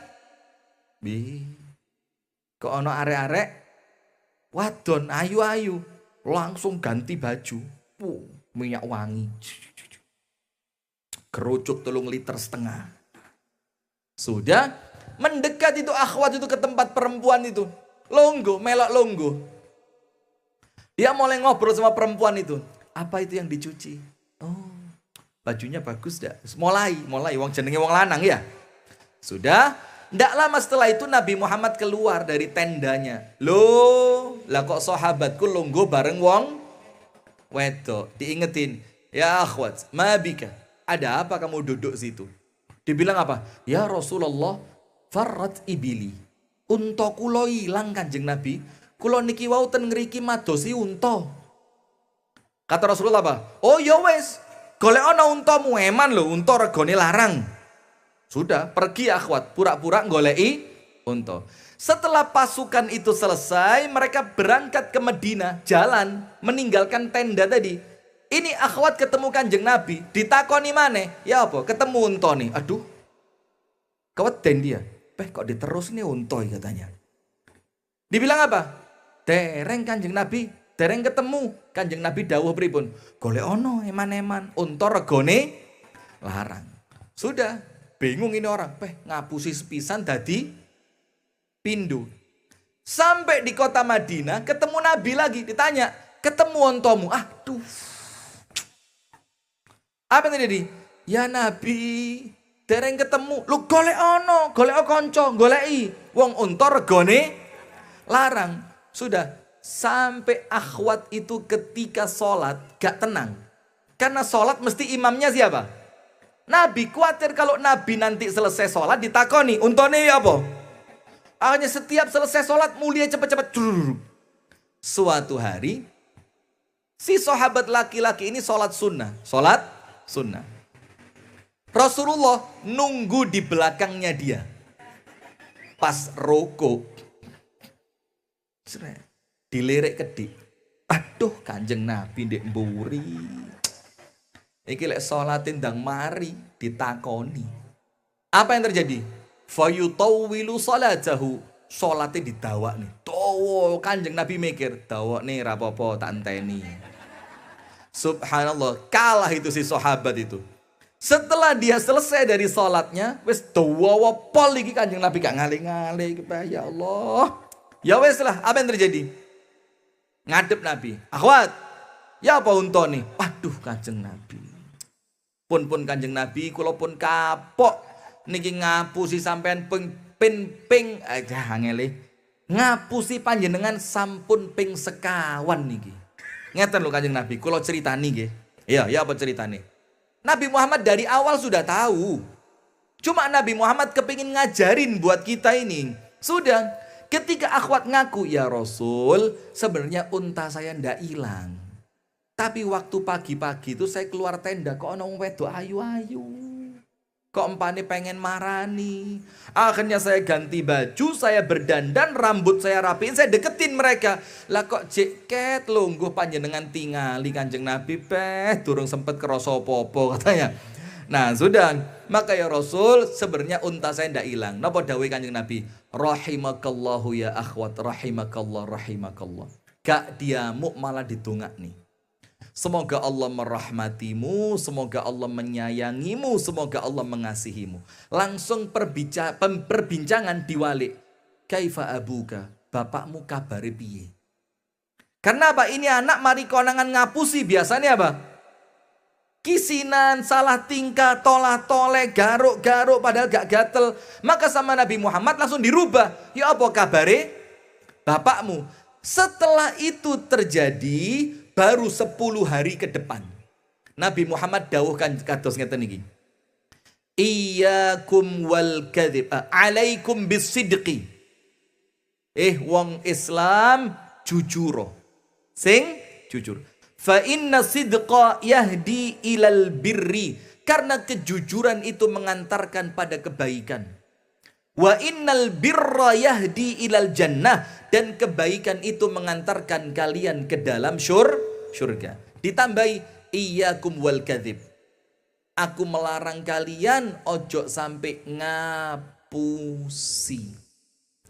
Kok ono arek-arek wadon ayu-ayu. Langsung ganti baju. Minyak wangi. Kerucuk 3,5 liter. Sudah mendekat itu Akhwat itu ke tempat perempuan itu. Longgo, melok longgo. Dia mulai ngobrol sama perempuan itu. Apa itu yang dicuci? Oh, bajunya bagus dah. Mulai, wong jenenge wong lanang ya. Sudah, ndak lama setelah itu Nabi Muhammad keluar dari tendanya. Loh, lah kok sahabatku longgo bareng wong wedok. Diingetin, ya Akhwat, mabika, ada apa kamu duduk situ? Dibilang apa? Ya Rasulullah, farrat ibili. Unta kula ilang Kanjeng Nabi. Kula niki wau ten ngriki madosi unta. Kata Rasulullah apa? Oh ya wes, golek ana untamu, eman lho, unta regane larang. Sudah, pergi Akhwat, pura-pura goleki unta. Setelah pasukan itu selesai, mereka berangkat ke Madinah, jalan, meninggalkan tenda tadi. Ini Akhwat ketemu Kanjeng Nabi, ditakoni maneh, ya apa? Ketemu unta nih. Aduh, keweden dia. Kok diterus nih unta katanya. Dibilang apa? Dereng Kanjeng Nabi, dereng ketemu. Kanjeng Nabi dawuh pripun? Golek ono eman-eman, unta regane larang. Sudah, bingung ini orang. Ngapusi sepisan dadi pindu. Sampai di kota Madinah, ketemu Nabi lagi, ditanya, ketemu ontomu? Aduh. Apa yang terjadi? Ya Nabi, dereng ketemu. Lu golek ono, golek kanca, goleki. Wong unta regane larang. Sudah, sampai Akhwat itu ketika sholat gak tenang. Karena sholat mesti imamnya siapa? Nabi. Khawatir kalau Nabi nanti selesai sholat ditakoni, untone apa? Akhirnya setiap selesai sholat mulia cepet-cepet. Suatu hari, si sahabat laki-laki ini sholat sunnah. Sholat sunnah. Rasulullah nunggu di belakangnya dia. Pas roko, dilirik kedik. Aduh Kanjeng Nabi ndek mburi. Iki lek salatin ndang mari ditakoni. Apa yang terjadi? Fayutawwilu salatahu. Salatnya didawak nih. Dawa Kanjeng Nabi mikir, dawak nih rapopo tak enteni. Subhanallah, kalah itu si sahabat itu. Setelah dia selesai dari salatnya, wis dawa pol iki Kanjeng Nabi gak ngalih-ngalih, ya Allah. Ya wis lah, apa yang terjadi? Ngadep Nabi. Akhwat, ya apa untuk nih? Waduh Kanjeng Nabi. Pun Kanjeng Nabi, kula pun kapok niki ngapusi sampean ping aja ngele. Ngapusi panjenengan sampun ping sekawan niki. Ngeten lho Kanjeng Nabi, kula ceritani nggih. Iya, ya apa ceritane? Nabi Muhammad dari awal sudah tahu. Cuma Nabi Muhammad kepingin ngajarin buat kita ini. Sudah, ketika akhwat ngaku, ya Rasul, sebenarnya unta saya ndak hilang. Tapi waktu pagi-pagi itu saya keluar tenda, kok ana wong wedok ayu-ayu. Kok empane pengen marani. Akhirnya saya ganti baju, saya berdandan, rambut saya rapiin, saya deketin mereka. Lah kok jeket lungguh panjenengan tingali Kanjeng Nabi durung sempet kerasa apa-apa katanya. Nah sudah, maka ya Rasul sebenarnya unta saya ndak hilang. Napa dawuh Kanjeng Nabi? Rahimakallahu ya akhwat, rahimakallah. Gak diamuk malah didongak nih. Semoga Allah merahmatimu, semoga Allah menyayangimu, semoga Allah mengasihimu. Langsung perbincangan diwalik. Kaifa abuka? Bapakmu kabare piye? Karena apa? Ini anak mari konangan ngapusi biasanya apa? Kisinan, salah tingkah, tolah-toleh, garuk-garuk padahal gak gatel. Maka sama Nabi Muhammad langsung dirubah. Ya apa kabare? Bapakmu. Setelah itu terjadi, baru 10 hari ke depan Nabi Muhammad dawuhkan kados ngeten iki. Iyyakum wal kadzib, alaikum bisidqi. Wong Islam jujur. Sing jujur. Fa inna sidqa yahdi ilal birri. Karena kejujuran itu mengantarkan pada kebaikan. Wa innal birra yahdi ilal jannah, dan kebaikan itu mengantarkan kalian ke dalam surga. Ditambahi iyyakum wal kadzib. Aku melarang kalian ojo sampai ngapusi.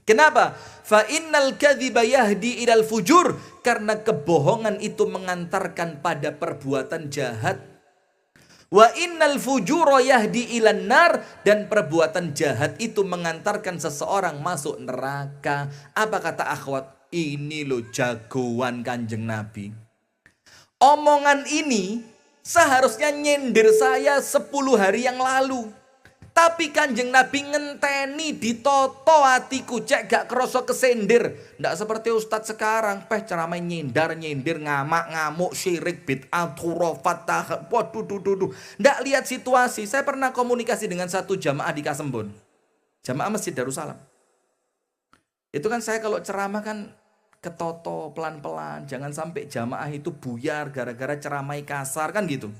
Kenapa? Fa innal kadziba yahdi ilal fujur, karena kebohongan itu mengantarkan pada perbuatan jahat. Wa innal fujura yahdi ilan nar, dan perbuatan jahat itu mengantarkan seseorang masuk neraka. Apa kata akhwat? Ini lo jagoan Kanjeng Nabi. Omongan ini seharusnya nyindir saya 10 hari yang lalu. Tapi Kanjeng Nabi ngenteni ditoto hatiku, cek gak kerasa kesendir. Ndak seperti ustadz sekarang, ceramah nyindir, ngamak, ngamuk, syirik, bid'ah, khurafat, waduh. Ndak lihat situasi. Saya pernah komunikasi dengan satu jamaah di Kasembon. Jamaah Masjid Darussalam. Itu kan saya kalau ceramah kan ketoto pelan-pelan. Jangan sampai jamaah itu buyar gara-gara ceramai kasar kan gitu.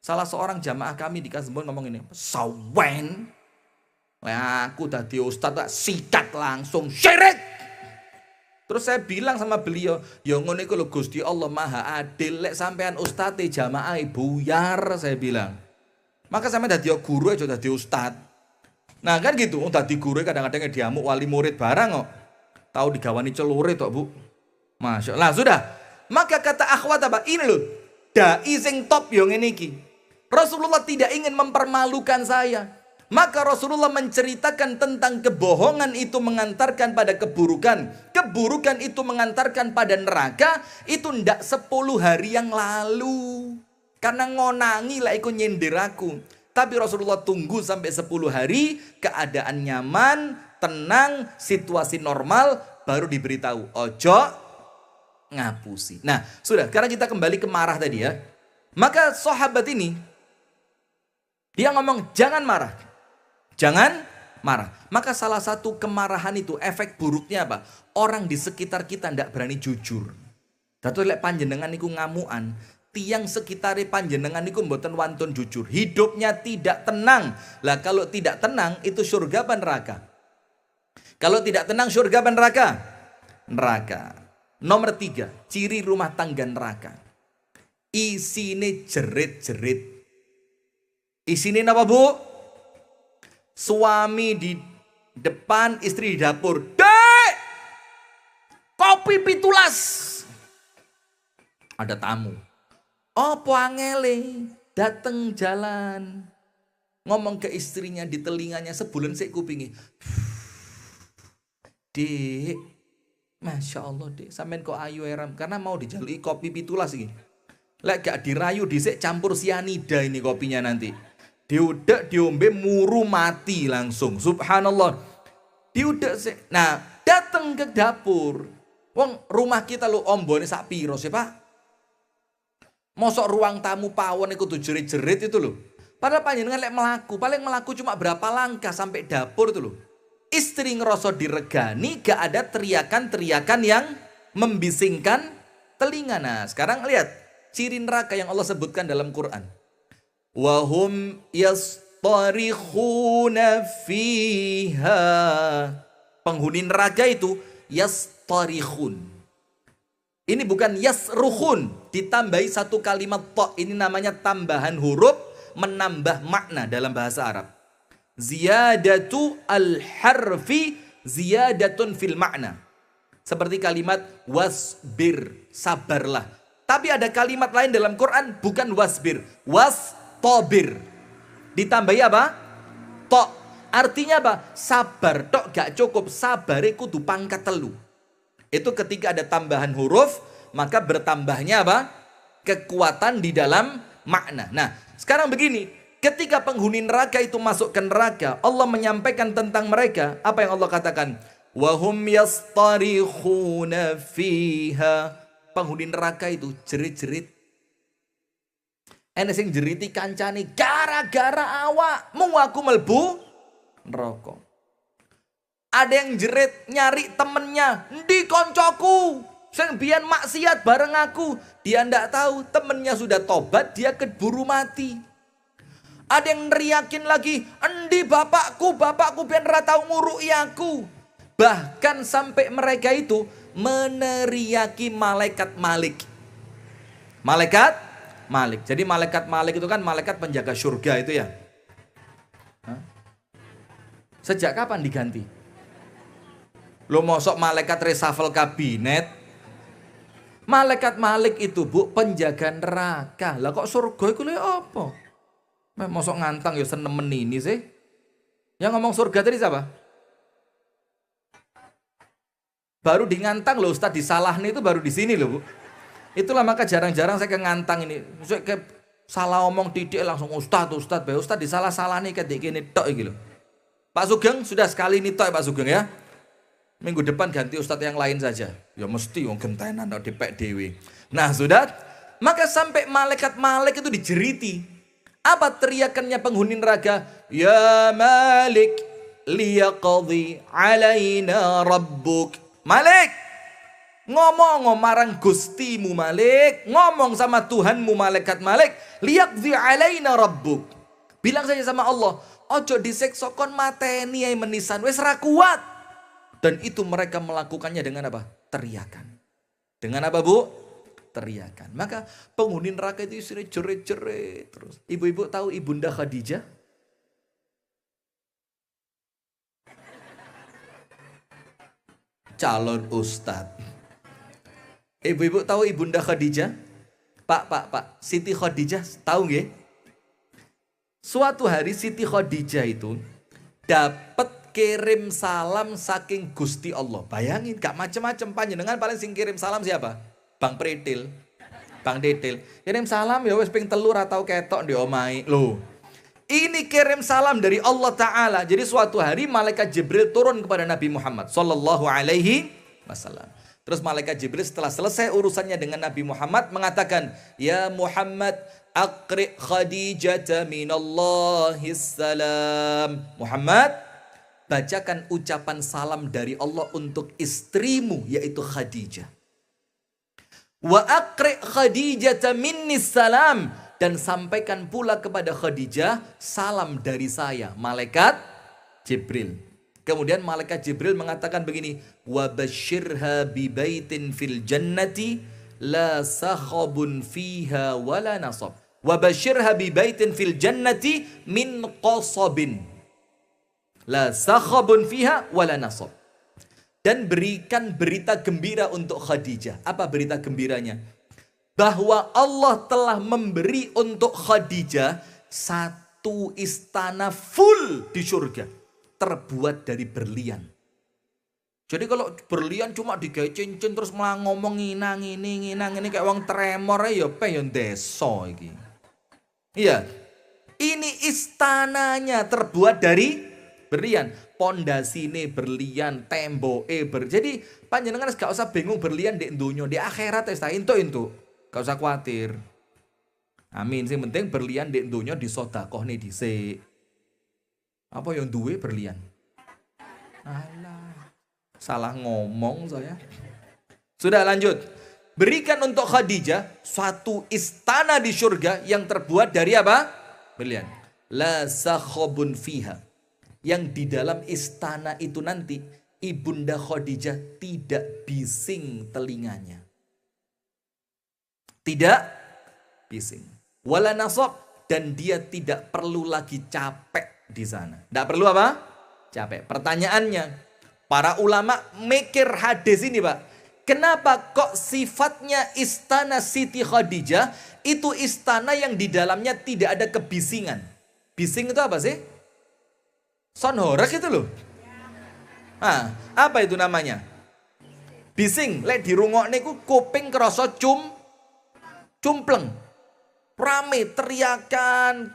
Salah seorang jamaah kami di Kasembon ngomong ini, sawen, aku tadi ustadz sikat langsung syirik. Terus saya bilang sama beliau, ya ngono iku lho Gusti Allah Maha Adil, lek sampean ustadz jamaah buyar, saya bilang. Maka sampean dadi guru aja dadi ustadz. Nah kan gitu, dadi guru kadang-kadang diamuk wali murid barang kok. Tahu digawani celurit kok Bu. Masya Allah, sudah. Maka kata akhwat apa? Ini loh, dai sing top yo ngene iki. Rasulullah tidak ingin mempermalukan saya. Maka Rasulullah menceritakan tentang kebohongan itu mengantarkan pada keburukan. Keburukan itu mengantarkan pada neraka. Itu ndak 10 hari yang lalu. Karena ngonangi lah ikut nyindir aku. Tapi Rasulullah tunggu sampai 10 hari. Keadaan nyaman, tenang, situasi normal. Baru diberitahu. Ojo ngapusi. Nah sudah, sekarang kita kembali ke marah tadi ya. Maka sahabat ini, dia ngomong jangan marah. Jangan marah. Maka salah satu kemarahan itu efek buruknya apa? Orang di sekitar kita tidak berani jujur. Datu lek panjenengan niku ngamuan, tiang sekitar panjenengan niku mboten wantun jujur. Hidupnya tidak tenang. Lah kalau tidak tenang itu surga apa neraka? Kalau tidak tenang surga apa neraka? Neraka. Nomor 3, ciri rumah tangga neraka. Isine jerit-jerit. Isinin apa bu? Suami di depan, istri di dapur. Dek, kopi pitulas. Ada tamu. Opo angele, dateng jalan. Ngomong ke istrinya di telinganya, sebulan sik kupingi. Dek, Masya Allah dek, sampean kok ayu eram. Karena mau dijalui kopi pitulas ini. Lek gak dirayu disik campur sianida ini kopinya nanti. Diudek, diombe, muru mati langsung. Subhanallah. Diudek sih. Nah, datang ke dapur. Wong rumah kita lo ombone sak piro sih pak? Mosok ruang tamu pawon iku tuh jerit-jerit itu loh. Padahal panjenengan lek melaku, paling melaku cuma berapa langkah sampai dapur itu loh. Istri ngerasa diregani, gak ada teriakan-teriakan yang membisingkan telinga. Nah, sekarang lihat ciri neraka yang Allah sebutkan dalam Quran. Wahum yastarikhuna fiha. Penghuni neraka itu yastarikhun. Ini bukan yasrukhun, ditambahi satu kalimat to. Ini namanya tambahan huruf menambah makna dalam bahasa Arab. Ziyadatu al-harfi ziyadatun fil makna. Seperti kalimat wasbir, sabarlah. Tapi ada kalimat lain dalam Quran bukan wasbir, wastobir. Ditambahi apa? Tok. Artinya apa? Sabar tok gak cukup, sabare kudu pangkat telu. Itu ketika ada tambahan huruf, maka bertambahnya apa? Kekuatan di dalam makna. Nah, sekarang begini, ketika penghuni neraka itu masuk ke neraka, Allah menyampaikan tentang mereka, apa yang Allah katakan? Wahum yastarikhuna fiha. Penghuni neraka itu jerit-jerit. Enes sing jeriti kancane gara-gara awakmu aku melbu neraka. Ada yang jerit nyari temennya, "Ndi koncoku sing biyen maksiat bareng aku." Dia ndak tahu temennya sudah tobat, dia keburu mati. Ada yang neriakin lagi, "Endi bapakku biyen ra tau nguruki aku." Bahkan sampai mereka itu meneriaki malaikat Malik. Malaikat Malik. Jadi malaikat Malik itu kan malaikat penjaga surga itu ya. Hah? Sejak kapan diganti? Lo mosok malaikat reshuffle kabinet? Malaikat Malik itu bu penjaga neraka. Lah kok surga itu apa? Mosok ngantang ya senemen ini sih. Yang ngomong surga tadi siapa? Baru di ngantang loh Ustadz, disalahnya itu baru di sini loh bu. Itulah maka jarang-jarang saya ke ngantang ini. Saya ke salah omong didik langsung Ustadz disalah-salah nih kayak gini tok gitu loh. Pak Sugeng sudah sekali ini tok Pak Sugeng ya. Minggu depan ganti Ustadz yang lain saja. Ya mesti wong gentenan di pek dewi. Nah sudah, maka sampai malaikat Malik itu dijeriti. Apa teriakannya penghuni neraka? Ya Malik liyaqadhi alaina rabbuk. Malik, ngomong marang gustimu Malik, ngomong sama Tuhanmu malaikat Malik, liyaqdhi alaina rabbuk. Bilang saja sama Allah, ojo diseksa kon mateni ay menisan, wis ra kuat. Dan itu mereka melakukannya dengan apa? Teriakan. Dengan apa bu? Teriakan. Maka penghuni neraka itu sering jerit-jerit terus. Ibu-ibu tahu Ibunda Khadijah? Calon ustadz. Ibu-ibu tahu Ibunda Khadijah? Pak, Siti Khadijah tahu nggih? Suatu hari Siti Khadijah itu dapat kirim salam saking Gusti Allah. Bayangin, gak macem-macem panjenengan paling sing kirim salam siapa? Bang Pretil. Bang Detil. Kirim salam ya wis ping 3 atau ketok di omai. Loh. Ini kirim salam dari Allah Ta'ala. Jadi suatu hari malaikat Jibril turun kepada Nabi Muhammad Sallallahu Alaihi Wasallam. Terus malaikat Jibril setelah selesai urusannya dengan Nabi Muhammad mengatakan, Ya Muhammad, aqri Khadijata minallahis salam. Muhammad, bacakan ucapan salam dari Allah untuk istrimu yaitu Khadijah. Wa aqri Khadijata minnis salam. Dan sampaikan pula kepada Khadijah salam dari saya, malaikat Jibril. Kemudian malaikat Jibril mengatakan begini, wa basyirha bi baitin fil jannati la sakhabun fiha wala nasab. Wa basyirha bi baitin fil jannati min qasabin. La sakhabun fiha wala nasab. Dan berikan berita gembira untuk Khadijah. Apa berita gembiranya? Bahwa Allah telah memberi untuk Khadijah satu istana full di surga. Terbuat dari berlian. Jadi kalau berlian cuma digawe cincin terus malah ngomong nginang ini kayak wong tremor ya peyon deso iki. Iya. Ini istananya terbuat dari berlian. Pondasine berlian, temboke Jadi panjenengan gak usah bingung berlian di dunia, di akhirat wis ta entuk. Gak usah khawatir. Amin. Sing penting berlian di dunia disedekahne dhisik. Apa yang duwe berlian? Alah. Salah ngomong saya. Sudah lanjut. Berikan untuk Khadijah suatu istana di surga yang terbuat dari apa? Berlian. La sakhabun fiha. Yang di dalam istana itu nanti Ibunda Khadijah tidak bising telinganya. Tidak bising. Wala nasab, dan dia tidak perlu lagi capek di sana. Tidak perlu apa? Capek. Pertanyaannya, para ulama mikir hadis ini, Pak. Kenapa kok sifatnya istana Siti Khadijah itu istana yang di dalamnya tidak ada kebisingan? Bising itu apa sih? Son horeg itu loh. Apa itu namanya? Bising. Lek dirungokne ku kuping kerasa cumpleng. Rame teriakan,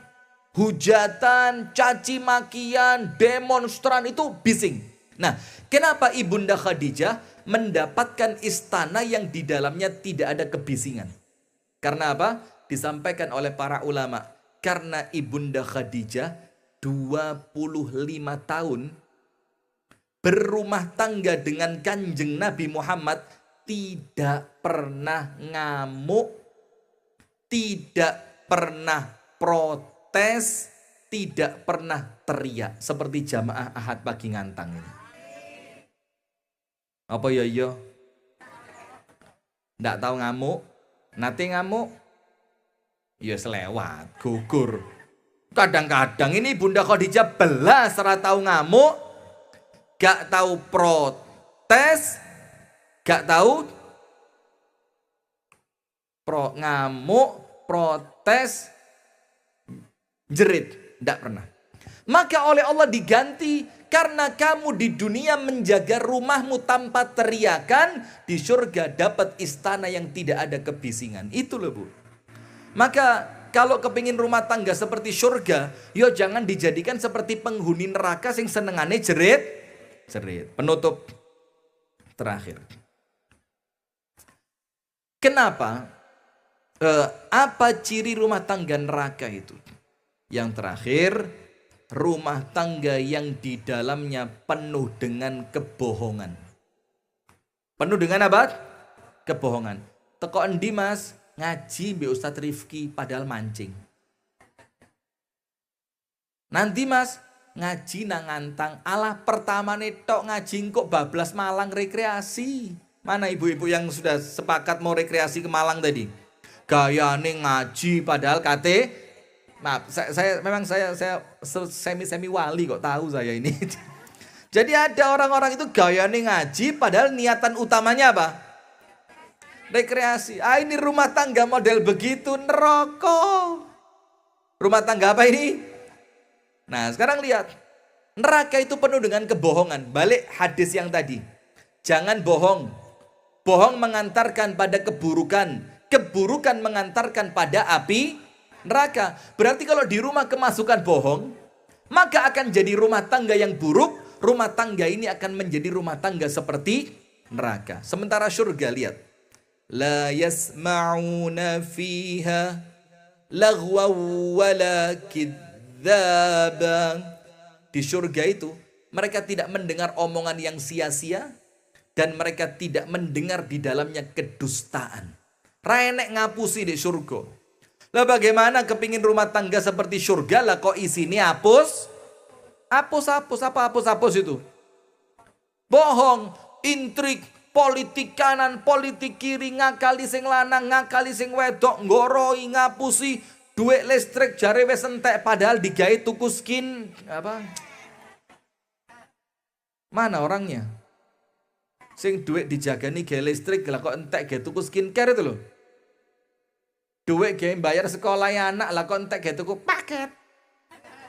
hujatan, caci makian, demonstran itu bising. Nah, kenapa Ibunda Khadijah mendapatkan istana yang di dalamnya tidak ada kebisingan? Karena apa? Disampaikan oleh para ulama. Karena Ibunda Khadijah 25 tahun berumah tangga dengan Kanjeng Nabi Muhammad, tidak pernah ngamuk, tidak pernah protes, tidak pernah teriak seperti jamaah Ahad pagi ngantang ini. Apa ya? Nggak tahu ngamuk, nanti ngamuk, ya selewat, gugur. Kadang-kadang ini Bunda Khadijah belas ora tahu ngamuk, gak tahu protes, gak tahu ngamuk, protes, jerit, ndak pernah. Maka oleh Allah diganti, karena kamu di dunia menjaga rumahmu tanpa teriakan, di surga dapat istana yang tidak ada kebisingan. Itu loh Bu. Maka kalau kepingin rumah tangga seperti surga, yo jangan dijadikan seperti penghuni neraka sing senengane jerit. Penutup terakhir. Kenapa? Apa ciri rumah tangga neraka itu? Yang terakhir, rumah tangga yang di dalamnya penuh dengan kebohongan. Penuh dengan apa? Kebohongan. Teko endi Mas? Ngaji mbek Ustadz Rifki padahal mancing. Nanti Mas ngaji nang ngantang. Alah pertama netok ngaji kok bablas Malang rekreasi. Mana ibu-ibu yang sudah sepakat mau rekreasi ke Malang tadi? Gayane ngaji padahal kate. Maaf, saya semi wali kok tahu saya ini. Jadi ada orang-orang itu gayane ngaji padahal niatan utamanya apa? Rekreasi. Ini rumah tangga model begitu, neraka. Rumah tangga apa ini? Nah, sekarang lihat. Neraka itu penuh dengan kebohongan. Balik hadis yang tadi. Jangan bohong. Bohong mengantarkan pada keburukan. Keburukan mengantarkan pada api neraka. Berarti kalau di rumah kemasukan bohong, maka akan jadi rumah tangga yang buruk. Rumah tangga ini akan menjadi rumah tangga seperti neraka. Sementara surga, lihat. La yasma'una fiha lagwa wala kidzaba. Di surga itu mereka tidak mendengar omongan yang sia-sia dan mereka tidak mendengar di dalamnya kedustaan. Renek ngapusi di surga. Lah bagaimana kepingin rumah tangga seperti surga lah kok isinya hapus? Hapus itu? Bohong, intrik, politik kanan, politik kiri, ngakali sing lanang, ngakali sing wedok, nggoroi, ngapusi, duit listrik jare wis entek padahal digawe tuku skin apa? Mana orangnya? Sing duit dijagani gawe listrik lah kok entek gawe tuku skincare itu loh. Duit gawe bayar sekolah anak lah kok entek gawe tuku paket.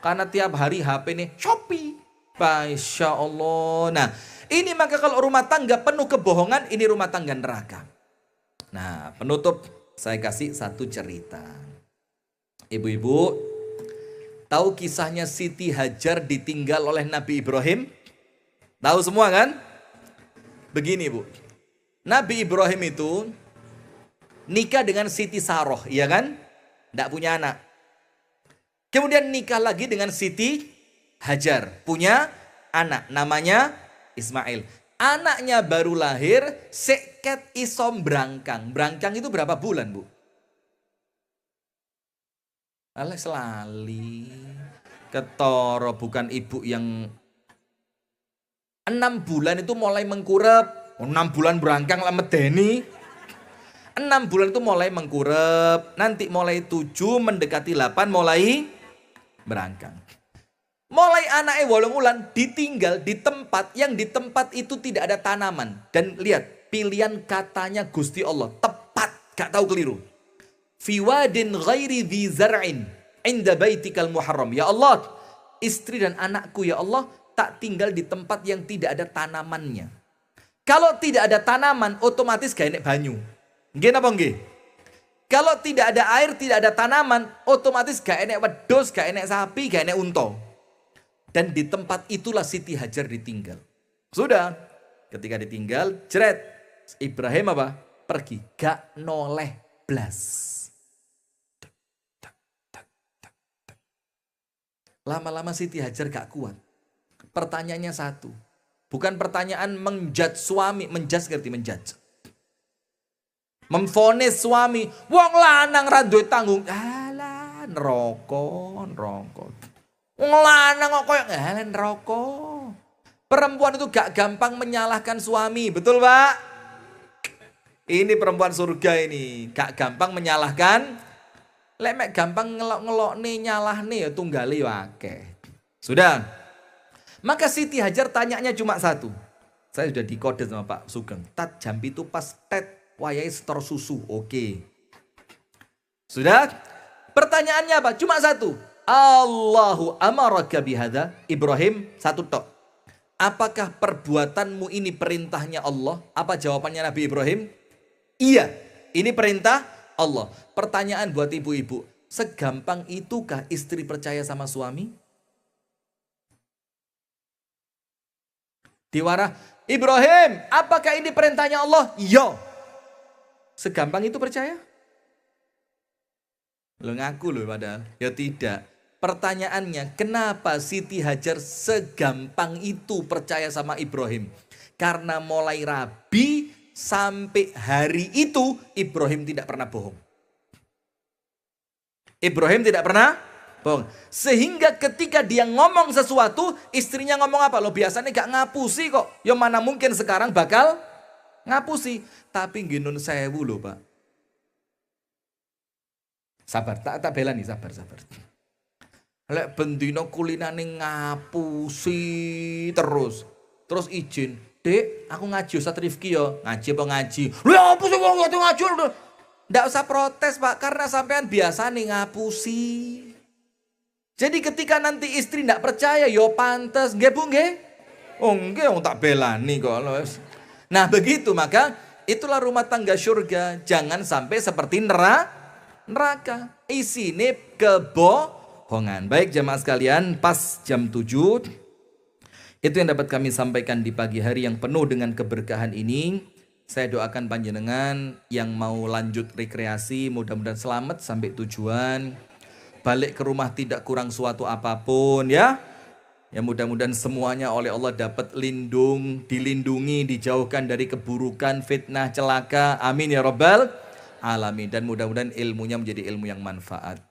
Karena tiap hari HP nih Shopee. Masya Allah. Nah, ini maka kalau rumah tangga penuh kebohongan, ini rumah tangga neraka. Nah, penutup saya kasih satu cerita. Ibu-ibu, tahu kisahnya Siti Hajar ditinggal oleh Nabi Ibrahim? Tahu semua kan? Begini Bu, Nabi Ibrahim itu nikah dengan Siti Saroh, iya kan? Tidak punya anak. Kemudian nikah lagi dengan Siti Hajar, punya anak, namanya Ismail. Anaknya baru lahir, seket isom brangkang. Brangkang itu berapa bulan Bu? Alah selali. Ketoro bukan ibu yang 6 bulan itu mulai mengkurep. 6 bulan berangkang lah medeni. 6 bulan itu mulai mengkurep. Nanti mulai 7 mendekati 8 mulai berangkang. Mulai anaknya 8 bulan ditinggal di tempat yang di tempat itu tidak ada tanaman. Dan lihat pilihan katanya Gusti Allah. Tepat, gak tahu keliru. Fi wadin ghairi dhi zar'in inda baitikal muharram. Ya Allah, istri dan anakku ya Allah tak tinggal di tempat yang tidak ada tanamannya. Kalau tidak ada tanaman, otomatis gak enek banyu. Nggih napa nggih? Kalau tidak ada air, tidak ada tanaman, otomatis gak enek wedhus, gak enek sapi, gak enek unta. Dan di tempat itulah Siti Hajar ditinggal. Sudah, ketika ditinggal, jeret. Ibrahim apa? Pergi, gak noleh blas. Lama-lama Siti Hajar gak kuat. Pertanyaannya satu. Bukan pertanyaan menjudge suami. Menjudge ngerti menjudge. Memfonis suami. Wong lanang ra duwe tanggung. Alah neraka. Wong lanang kok koyo alah neraka. Perempuan itu gak gampang menyalahkan suami. Betul Pak? Ini perempuan surga ini. Gak gampang menyalahkan. Lek mek gampang ngelok nih nyalah nih ya tunggale ya akeh. Sudah. Maka Siti Hajar tanyanya cuma satu. Saya sudah dikode sama Pak Sugeng. Tat jam itu pas tet wayai setor susu. Oke. Sudah? Pertanyaannya apa? Cuma satu. Allahu amaraka bihadza. Ibrahim satu tok. Apakah perbuatanmu ini perintahnya Allah? Apa jawabannya Nabi Ibrahim? Iya. Ini perintah Allah. Pertanyaan buat ibu-ibu, segampang itukah istri percaya sama suami? Diwara, Ibrahim, apakah ini perintahnya Allah? Iya. Segampang itu percaya? Lo ngaku loh padahal. Ya tidak. Pertanyaannya, kenapa Siti Hajar segampang itu percaya sama Ibrahim? Karena mulai rabi sampai hari itu Ibrahim tidak pernah bohong. Ibrahim tidak pernah bohong. Sehingga ketika dia ngomong sesuatu, istrinya ngomong apa? Lo biasanya gak ngapusi kok. Ya mana mungkin sekarang bakal ngapusi. Tapi ginun sewu loh Pak. Sabar, tak bela nih, sabar. Lek bendino kulinane ngapusi terus. Terus izin. Dek, aku ngaji Ustaz Rifki ya. Ngaji apa ngaji? Lah apa sih wong ngaji? Nggak usah protes Pak, karena sampean biasa nih ngapusi. Jadi ketika nanti istri nggak percaya, yo pantes, nggih Bu nggih? Oh nggih, wong tak belani kok. Nah begitu, maka itulah rumah tangga surga. Jangan sampai seperti neraka. Isine kebohongan. Baik jemaah sekalian, pas jam 7. Itu yang dapat kami sampaikan di pagi hari yang penuh dengan keberkahan ini. Saya doakan panjenengan yang mau lanjut rekreasi, mudah-mudahan selamat sampai tujuan. Balik ke rumah tidak kurang suatu apapun ya. Ya mudah-mudahan semuanya oleh Allah dapat dilindungi, dijauhkan dari keburukan, fitnah, celaka. Amin ya rabbal alamin. Dan mudah-mudahan ilmunya menjadi ilmu yang manfaat.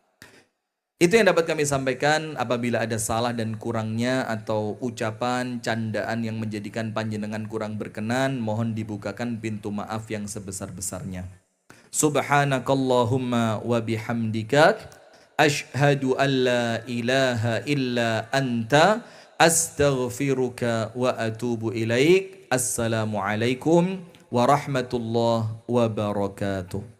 Itu yang dapat kami sampaikan. Apabila ada salah dan kurangnya atau ucapan, candaan yang menjadikan panjenengan kurang berkenan, mohon dibukakan pintu maaf yang sebesar-besarnya. Subhanakallahumma wa bihamdika Asyhadu an la ilaha illa anta astaghfiruka wa atubu ilaik. Assalamualaikum warahmatullahi wabarakatuh.